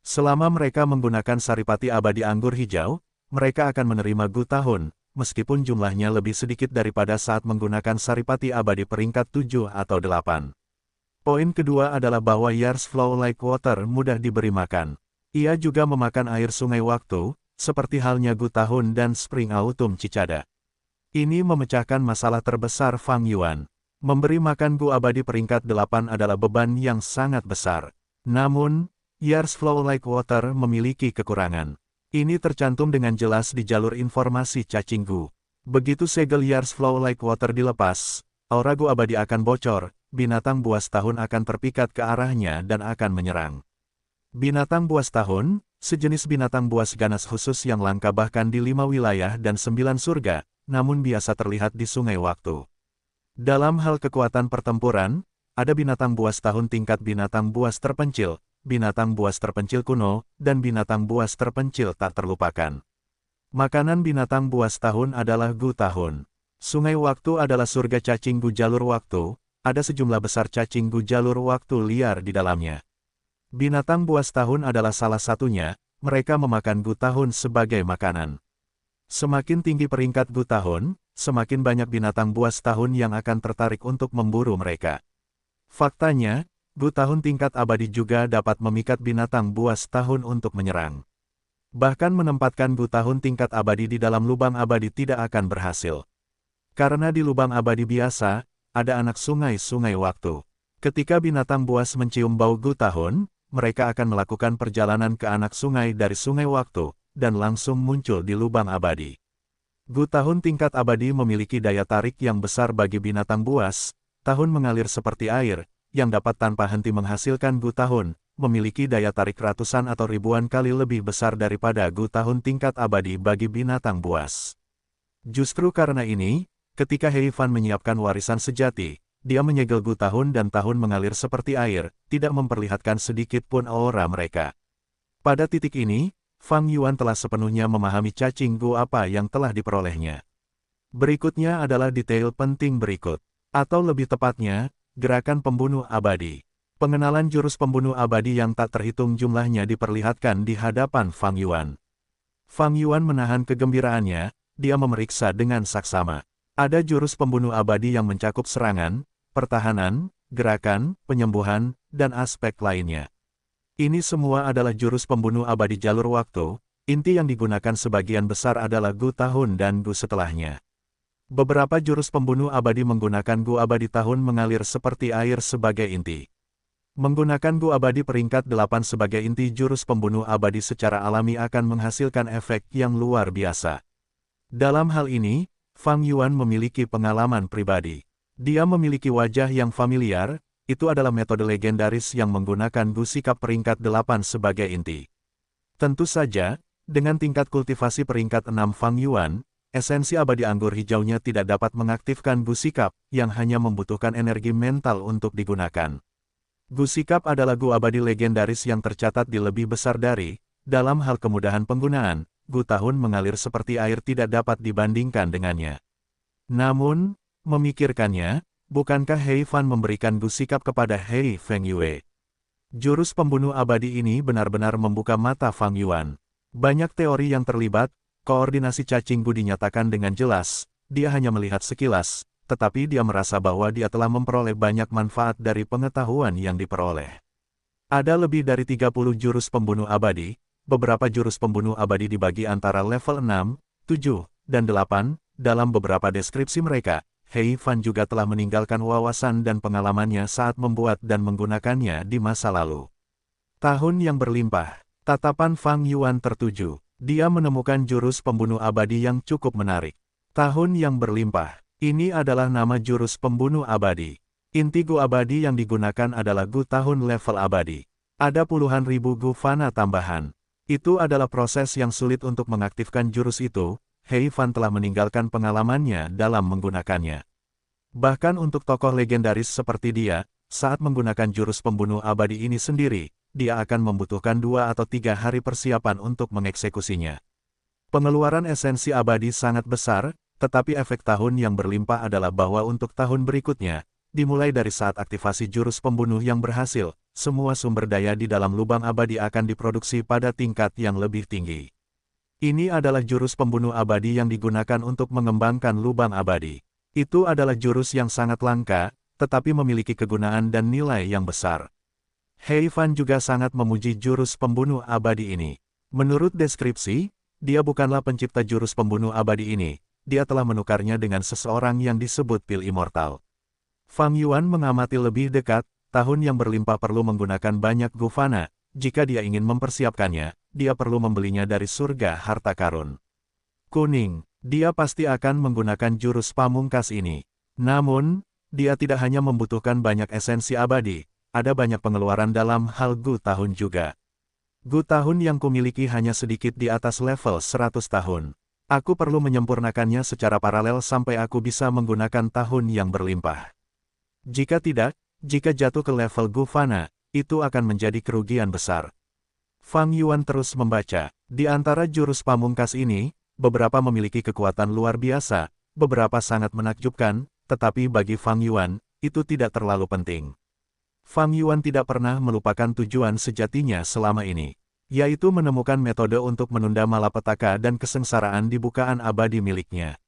Selama mereka menggunakan saripati abadi anggur hijau, mereka akan menerima gu tahun, meskipun jumlahnya lebih sedikit daripada saat menggunakan saripati abadi peringkat 7 atau 8. Poin kedua adalah bahwa Years Flow Like Water mudah diberi makan. Ia juga memakan air sungai waktu, seperti halnya gu tahun dan Spring Autumn Cicada. Ini memecahkan masalah terbesar Fang Yuan. Memberi makan gu abadi peringkat 8 adalah beban yang sangat besar. Namun, Years Flow Like Water memiliki kekurangan. Ini tercantum dengan jelas di jalur informasi cacing gu. Begitu segel Years Flow Like Water dilepas, aura gu abadi akan bocor, binatang buas tahun akan terpikat ke arahnya dan akan menyerang. Binatang buas tahun, sejenis binatang buas ganas khusus yang langka bahkan di 5 wilayah dan 9 surga, namun biasa terlihat di sungai waktu. Dalam hal kekuatan pertempuran, ada binatang buas tahun tingkat binatang buas terpencil, binatang buas terpencil kuno, dan binatang buas terpencil tak terlupakan. Makanan binatang buas tahun adalah gu tahun. Sungai waktu adalah surga cacing gu jalur waktu, ada sejumlah besar cacing gu jalur waktu liar di dalamnya. Binatang buas tahun adalah salah satunya, mereka memakan Gu Tahun sebagai makanan. Semakin tinggi peringkat Gu Tahun, semakin banyak binatang buas tahun yang akan tertarik untuk memburu mereka. Faktanya, Gu Tahun tingkat abadi juga dapat memikat binatang buas tahun untuk menyerang. Bahkan menempatkan Gu Tahun tingkat abadi di dalam lubang abadi tidak akan berhasil. Karena di lubang abadi biasa, ada anak sungai-sungai waktu. Ketika binatang buas mencium bau Gu Tahun, mereka akan melakukan perjalanan ke anak sungai dari sungai waktu, dan langsung muncul di lubang abadi. Gu Tahun tingkat abadi memiliki daya tarik yang besar bagi binatang buas. Tahun mengalir seperti air, yang dapat tanpa henti menghasilkan Gu Tahun, memiliki daya tarik ratusan atau ribuan kali lebih besar daripada Gu Tahun tingkat abadi bagi binatang buas. Justru karena ini, ketika Hei Fan menyiapkan warisan sejati, dia menyegel Gu Tahun dan tahun mengalir seperti air, tidak memperlihatkan sedikit pun aura mereka. Pada titik ini, Fang Yuan telah sepenuhnya memahami cacing Gu apa yang telah diperolehnya. Berikutnya adalah detail penting berikut, atau lebih tepatnya, gerakan pembunuh abadi. Pengenalan jurus pembunuh abadi yang tak terhitung jumlahnya diperlihatkan di hadapan Fang Yuan. Fang Yuan menahan kegembiraannya, dia memeriksa dengan saksama. Ada jurus pembunuh abadi yang mencakup serangan, pertahanan, gerakan, penyembuhan, dan aspek lainnya. Ini semua adalah jurus pembunuh abadi jalur waktu, inti yang digunakan sebagian besar adalah Gu Tahun dan Gu setelahnya. Beberapa jurus pembunuh abadi menggunakan Gu abadi tahun mengalir seperti air sebagai inti. Menggunakan Gu abadi peringkat 8 sebagai inti jurus pembunuh abadi secara alami akan menghasilkan efek yang luar biasa. Dalam hal ini, Fang Yuan memiliki pengalaman pribadi. Dia memiliki wajah yang familiar, itu adalah metode legendaris yang menggunakan Gu sikap peringkat 8 sebagai inti. Tentu saja, dengan tingkat kultivasi peringkat 6 Fang Yuan, esensi abadi anggur hijaunya tidak dapat mengaktifkan Gu sikap, yang hanya membutuhkan energi mental untuk digunakan. Gu sikap adalah Gu abadi legendaris yang tercatat di lebih besar dari, dalam hal kemudahan penggunaan, Gu Tahun mengalir seperti air tidak dapat dibandingkan dengannya. Namun, memikirkannya, bukankah Hei Fan memberikan Gu sikap kepada Hei Feng Yue? Jurus pembunuh abadi ini benar-benar membuka mata Fang Yuan. Banyak teori yang terlibat, koordinasi cacing Gu dinyatakan dengan jelas, dia hanya melihat sekilas, tetapi dia merasa bahwa dia telah memperoleh banyak manfaat dari pengetahuan yang diperoleh. Ada lebih dari 30 jurus pembunuh abadi, beberapa jurus pembunuh abadi dibagi antara level 6, 7, dan 8, dalam beberapa deskripsi mereka, Hei Fan juga telah meninggalkan wawasan dan pengalamannya saat membuat dan menggunakannya di masa lalu. Tahun yang berlimpah, tatapan Fang Yuan tertuju, dia menemukan jurus pembunuh abadi yang cukup menarik. Tahun yang berlimpah. Ini adalah nama jurus pembunuh abadi. Inti Gu abadi yang digunakan adalah Gu Tahun level abadi. Ada puluhan ribu Gu Fana tambahan. Itu adalah proses yang sulit untuk mengaktifkan jurus itu. Hei Fan telah meninggalkan pengalamannya dalam menggunakannya. Bahkan untuk tokoh legendaris seperti dia, saat menggunakan jurus pembunuh abadi ini sendiri, dia akan membutuhkan 2 atau 3 hari persiapan untuk mengeksekusinya. Pengeluaran esensi abadi sangat besar, tetapi efek tahun yang berlimpah adalah bahwa untuk tahun berikutnya, dimulai dari saat aktivasi jurus pembunuh yang berhasil, semua sumber daya di dalam lubang abadi akan diproduksi pada tingkat yang lebih tinggi. Ini adalah jurus pembunuh abadi yang digunakan untuk mengembangkan lubang abadi. Itu adalah jurus yang sangat langka, tetapi memiliki kegunaan dan nilai yang besar. Hei Fan juga sangat memuji jurus pembunuh abadi ini. Menurut deskripsi, dia bukanlah pencipta jurus pembunuh abadi ini. Dia telah menukarnya dengan seseorang yang disebut Pil Immortal. Fang Yuan mengamati lebih dekat, tahun yang berlimpah perlu menggunakan banyak Gu Fana. Jika dia ingin mempersiapkannya, dia perlu membelinya dari surga harta karun. Kuning, dia pasti akan menggunakan jurus pamungkas ini. Namun, dia tidak hanya membutuhkan banyak esensi abadi, ada banyak pengeluaran dalam hal Gu Tahun juga. Gu Tahun yang kumiliki hanya sedikit di atas level 100 tahun. Aku perlu menyempurnakannya secara paralel sampai aku bisa menggunakan tahun yang berlimpah. Jika tidak, jika jatuh ke level Gu Fana, itu akan menjadi kerugian besar. Fang Yuan terus membaca. Di antara jurus pamungkas ini, beberapa memiliki kekuatan luar biasa, beberapa sangat menakjubkan, tetapi bagi Fang Yuan, itu tidak terlalu penting. Fang Yuan tidak pernah melupakan tujuan sejatinya selama ini. yaitu menemukan metode untuk menunda malapetaka dan kesengsaraan di bukaan abadi miliknya.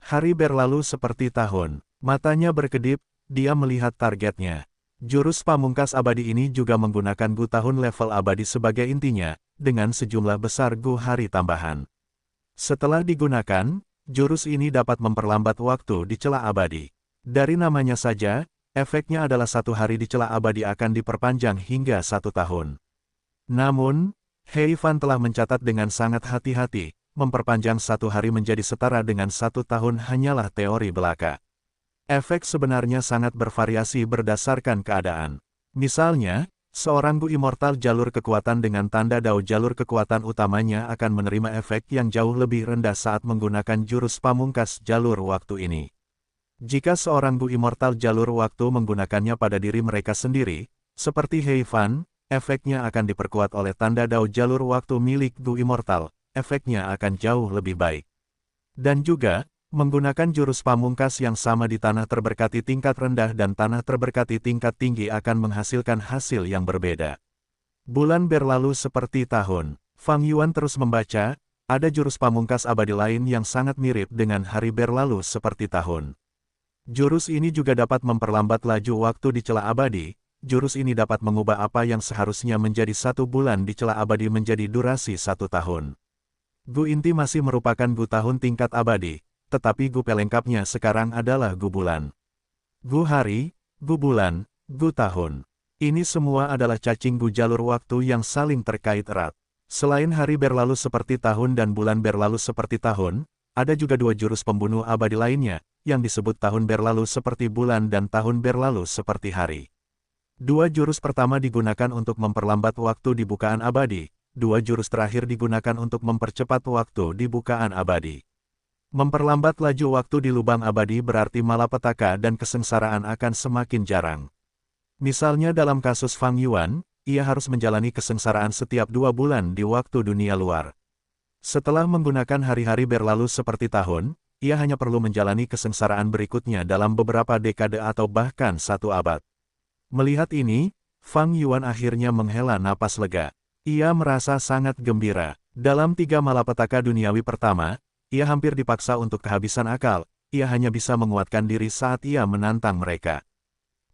Hari berlalu seperti tahun. Matanya berkedip, dia melihat targetnya. Jurus pamungkas abadi ini juga menggunakan Gu tahun level abadi sebagai intinya, dengan sejumlah besar Gu hari tambahan. Setelah digunakan, jurus ini dapat memperlambat waktu di celah abadi. Dari namanya saja, efeknya adalah 1 hari di celah abadi akan diperpanjang hingga 1 tahun. Namun, He Yifan telah mencatat dengan sangat hati-hati, memperpanjang 1 hari menjadi setara dengan 1 tahun hanyalah teori belaka. Efek sebenarnya sangat bervariasi berdasarkan keadaan. Misalnya, seorang Gu Immortal jalur kekuatan dengan tanda Dao jalur kekuatan utamanya akan menerima efek yang jauh lebih rendah saat menggunakan jurus pamungkas jalur waktu ini. Jika seorang Gu Immortal jalur waktu menggunakannya pada diri mereka sendiri, seperti He Yifan, efeknya akan diperkuat oleh tanda Dao jalur waktu milik Gu Immortal, efeknya akan jauh lebih baik. Dan juga, menggunakan jurus pamungkas yang sama di tanah terberkati tingkat rendah dan tanah terberkati tingkat tinggi akan menghasilkan hasil yang berbeda. Bulan berlalu seperti tahun. Fang Yuan terus membaca, ada jurus pamungkas abadi lain yang sangat mirip dengan hari berlalu seperti tahun. Jurus ini juga dapat memperlambat laju waktu di celah abadi. Jurus ini dapat mengubah apa yang seharusnya menjadi 1 bulan di celah abadi menjadi durasi 1 tahun. Gu inti masih merupakan Gu tahun tingkat abadi, tetapi Gu pelengkapnya sekarang adalah Gu bulan. Gu hari, Gu bulan, Gu tahun. Ini semua adalah cacing Gu jalur waktu yang saling terkait erat. Selain hari berlalu seperti tahun dan bulan berlalu seperti tahun, ada juga 2 jurus pembunuh abadi lainnya, yang disebut tahun berlalu seperti bulan dan tahun berlalu seperti hari. 2 jurus pertama digunakan untuk memperlambat waktu di bukaan abadi, 2 jurus terakhir digunakan untuk mempercepat waktu di bukaan abadi. Memperlambat laju waktu di lubang abadi berarti malapetaka dan kesengsaraan akan semakin jarang. Misalnya dalam kasus Fang Yuan, ia harus menjalani kesengsaraan setiap 2 bulan di waktu dunia luar. Setelah menggunakan hari-hari berlalu seperti tahun, ia hanya perlu menjalani kesengsaraan berikutnya dalam beberapa dekade atau bahkan 1 abad. Melihat ini, Fang Yuan akhirnya menghela napas lega. Ia merasa sangat gembira. Dalam 3 malapetaka duniawi pertama, ia hampir dipaksa untuk kehabisan akal, ia hanya bisa menguatkan diri saat ia menantang mereka.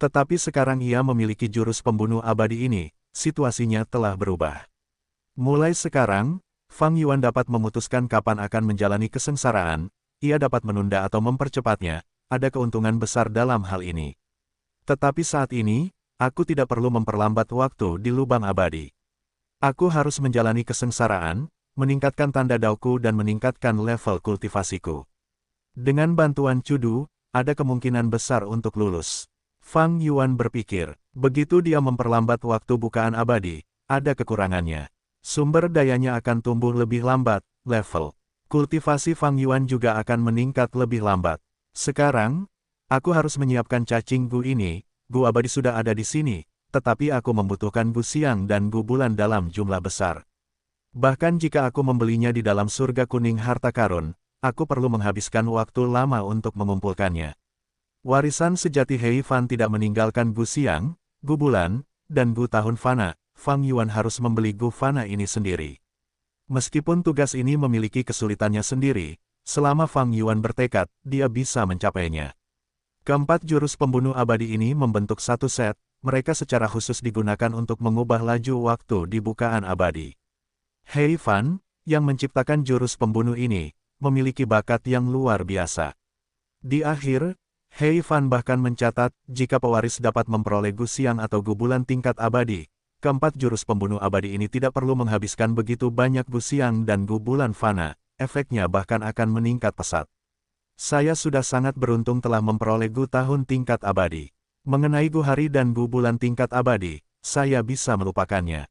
Tetapi sekarang ia memiliki jurus pembunuh abadi ini, situasinya telah berubah. Mulai sekarang, Fang Yuan dapat memutuskan kapan akan menjalani kesengsaraan, ia dapat menunda atau mempercepatnya, ada keuntungan besar dalam hal ini. Tetapi saat ini, aku tidak perlu memperlambat waktu di lubang abadi. Aku harus menjalani kesengsaraan, meningkatkan tanda daoku dan meningkatkan level kultivasiku. Dengan bantuan Cudu, ada kemungkinan besar untuk lulus. Fang Yuan berpikir, begitu dia memperlambat waktu bukaan abadi, ada kekurangannya. Sumber dayanya akan tumbuh lebih lambat, level kultivasi Fang Yuan juga akan meningkat lebih lambat. Sekarang, aku harus menyiapkan cacing Gu ini, Gu abadi sudah ada di sini, tetapi aku membutuhkan Gu siang dan Gu bulan dalam jumlah besar. Bahkan jika aku membelinya di dalam surga kuning harta karun, aku perlu menghabiskan waktu lama untuk mengumpulkannya. Warisan sejati He Yifan tidak meninggalkan Gu siang, Gu bulan, dan Gu tahun fana. Fang Yuan harus membeli Gu fana ini sendiri. Meskipun tugas ini memiliki kesulitannya sendiri, selama Fang Yuan bertekad, dia bisa mencapainya. Keempat jurus pembunuh abadi ini membentuk satu set, mereka secara khusus digunakan untuk mengubah laju waktu di bukaan abadi. He Yifan, yang menciptakan jurus pembunuh ini, memiliki bakat yang luar biasa. Di akhir, He Yifan bahkan mencatat, jika pewaris dapat memperoleh Gu siang atau Gu bulan tingkat abadi, keempat jurus pembunuh abadi ini tidak perlu menghabiskan begitu banyak Gu siang dan Gu bulan fana, efeknya bahkan akan meningkat pesat. Saya sudah sangat beruntung telah memperoleh Gu tahun tingkat abadi. Mengenai Gu hari dan Gu bulan tingkat abadi, saya bisa melupakannya.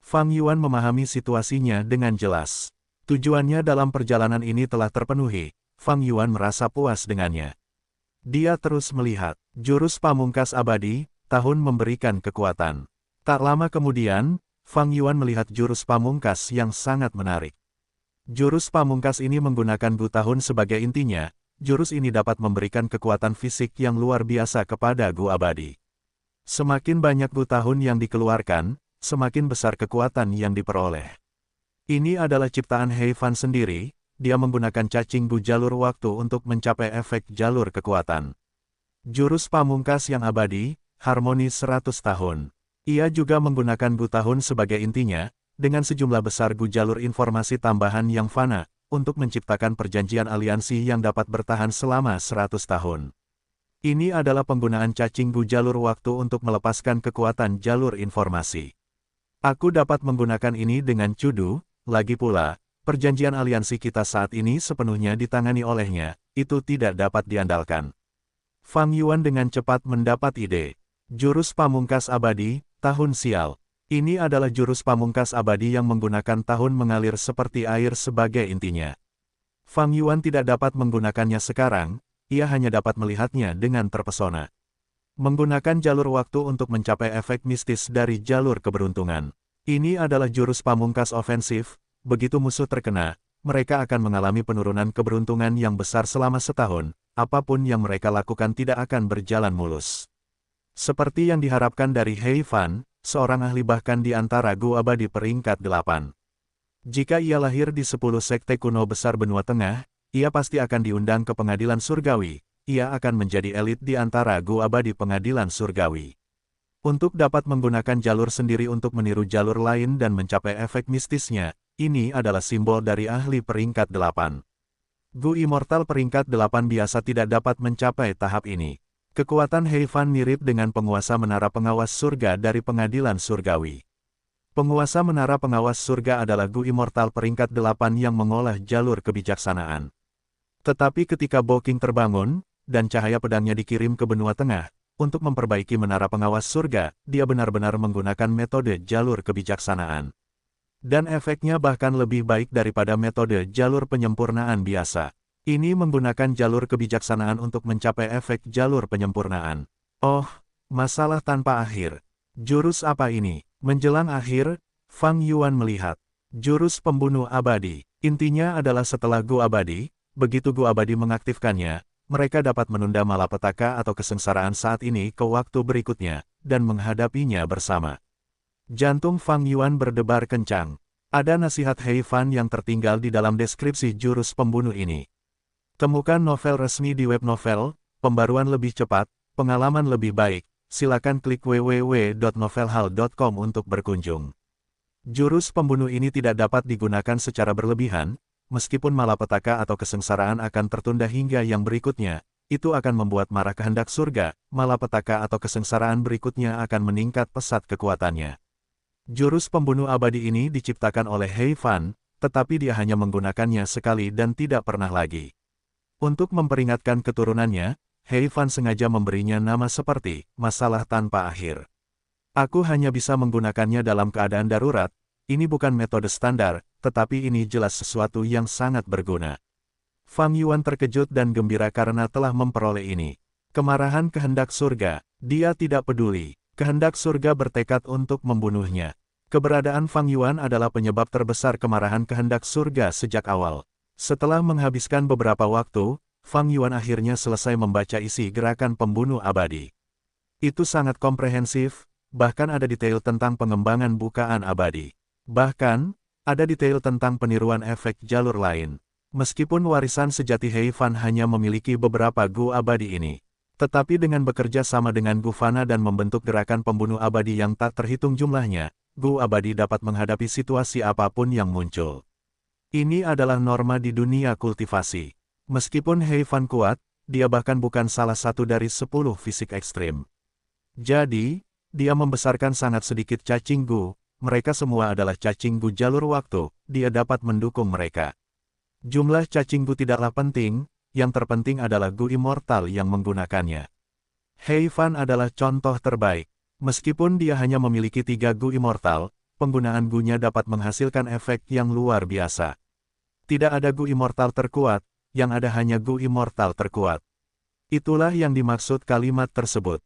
Fang Yuan memahami situasinya dengan jelas. Tujuannya dalam perjalanan ini telah terpenuhi, Fang Yuan merasa puas dengannya. Dia terus melihat, jurus pamungkas abadi, tahun memberikan kekuatan. Tak lama kemudian, Fang Yuan melihat jurus pamungkas yang sangat menarik. Jurus pamungkas ini menggunakan Gu tahun sebagai intinya, jurus ini dapat memberikan kekuatan fisik yang luar biasa kepada Gu abadi. Semakin banyak Gu tahun yang dikeluarkan, semakin besar kekuatan yang diperoleh. Ini adalah ciptaan He Fan sendiri, dia menggunakan cacing gu jalur waktu untuk mencapai efek jalur kekuatan. Jurus pamungkas yang abadi, harmoni 100 tahun. Ia juga menggunakan gu tahun sebagai intinya, dengan sejumlah besar gu jalur informasi tambahan yang fana, untuk menciptakan perjanjian aliansi yang dapat bertahan selama 100 tahun. Ini adalah penggunaan cacing gu jalur waktu untuk melepaskan kekuatan jalur informasi. Aku dapat menggunakan ini dengan cudu, lagi pula, perjanjian aliansi kita saat ini sepenuhnya ditangani olehnya, itu tidak dapat diandalkan. Fang Yuan dengan cepat mendapat ide. Jurus pamungkas abadi, tahun sial. Ini adalah jurus pamungkas abadi yang menggunakan tahun mengalir seperti air sebagai intinya. Fang Yuan tidak dapat menggunakannya sekarang, ia hanya dapat melihatnya dengan terpesona. Menggunakan jalur waktu untuk mencapai efek mistis dari jalur keberuntungan. Ini adalah jurus pamungkas ofensif, begitu musuh terkena, mereka akan mengalami penurunan keberuntungan yang besar selama setahun, apapun yang mereka lakukan tidak akan berjalan mulus. Seperti yang diharapkan dari He Fan, seorang ahli bahkan di antara Gu Abadi peringkat 8. Jika ia lahir di 10 sekte kuno besar benua tengah, ia pasti akan diundang ke pengadilan surgawi, ia akan menjadi elit di antara Gu Abadi pengadilan surgawi. Untuk dapat menggunakan jalur sendiri untuk meniru jalur lain dan mencapai efek mistisnya, ini adalah simbol dari ahli peringkat 8. Gu Immortal peringkat 8 biasa tidak dapat mencapai tahap ini. Kekuatan He Fan mirip dengan penguasa menara pengawas surga dari pengadilan surgawi. Penguasa menara pengawas surga adalah Gu Immortal peringkat 8 yang mengolah jalur kebijaksanaan. Tetapi ketika Bo King terbangun, dan cahaya pedangnya dikirim ke benua tengah, untuk memperbaiki menara pengawas surga, dia benar-benar menggunakan metode jalur kebijaksanaan. Dan efeknya bahkan lebih baik daripada metode jalur penyempurnaan biasa. Ini menggunakan jalur kebijaksanaan untuk mencapai efek jalur penyempurnaan. Oh, masalah tanpa akhir. Jurus apa ini? Menjelang akhir, Fang Yuan melihat. Jurus pembunuh abadi. Intinya adalah setelah Gu Abadi, begitu Gu Abadi mengaktifkannya, mereka dapat menunda malapetaka atau kesengsaraan saat ini ke waktu berikutnya, dan menghadapinya bersama. Jantung Fang Yuan berdebar kencang. Ada nasihat He Fan yang tertinggal di dalam deskripsi jurus pembunuh ini. Temukan novel resmi di web novel, pembaruan lebih cepat, pengalaman lebih baik, silakan klik www.novelhal.com untuk berkunjung. Jurus pembunuh ini tidak dapat digunakan secara berlebihan, meskipun malapetaka atau kesengsaraan akan tertunda hingga yang berikutnya, itu akan membuat marah kehendak surga, malapetaka atau kesengsaraan berikutnya akan meningkat pesat kekuatannya. Jurus pembunuh abadi ini diciptakan oleh He Fan, tetapi dia hanya menggunakannya sekali dan tidak pernah lagi. Untuk memperingatkan keturunannya, He Fan sengaja memberinya nama seperti masalah tanpa akhir. Aku hanya bisa menggunakannya dalam keadaan darurat, ini bukan metode standar, tetapi ini jelas sesuatu yang sangat berguna. Fang Yuan terkejut dan gembira karena telah memperoleh ini. Kemarahan kehendak surga, dia tidak peduli, kehendak surga bertekad untuk membunuhnya. Keberadaan Fang Yuan adalah penyebab terbesar kemarahan kehendak surga sejak awal. Setelah menghabiskan beberapa waktu, Fang Yuan akhirnya selesai membaca isi gerakan pembunuh abadi. Itu sangat komprehensif, bahkan ada detail tentang pengembangan bukaan abadi. Bahkan, ada detail tentang peniruan efek jalur lain. Meskipun warisan sejati He Fan hanya memiliki beberapa Gu abadi ini, tetapi dengan bekerja sama dengan Gu Fana dan membentuk gerakan pembunuh abadi yang tak terhitung jumlahnya, Gu abadi dapat menghadapi situasi apapun yang muncul. Ini adalah norma di dunia kultivasi. Meskipun He Fan kuat, dia bahkan bukan salah satu dari 10 fisik ekstrim. Jadi, dia membesarkan sangat sedikit cacing Gu, mereka semua adalah cacing Gu jalur waktu, dia dapat mendukung mereka. Jumlah cacing Gu tidaklah penting, yang terpenting adalah Gu Immortal yang menggunakannya. He Fan adalah contoh terbaik. Meskipun dia hanya memiliki 3 Gu Immortal, penggunaan Gu-nya dapat menghasilkan efek yang luar biasa. Tidak ada Gu Immortal terkuat, yang ada hanya Gu Immortal terkuat. Itulah yang dimaksud kalimat tersebut.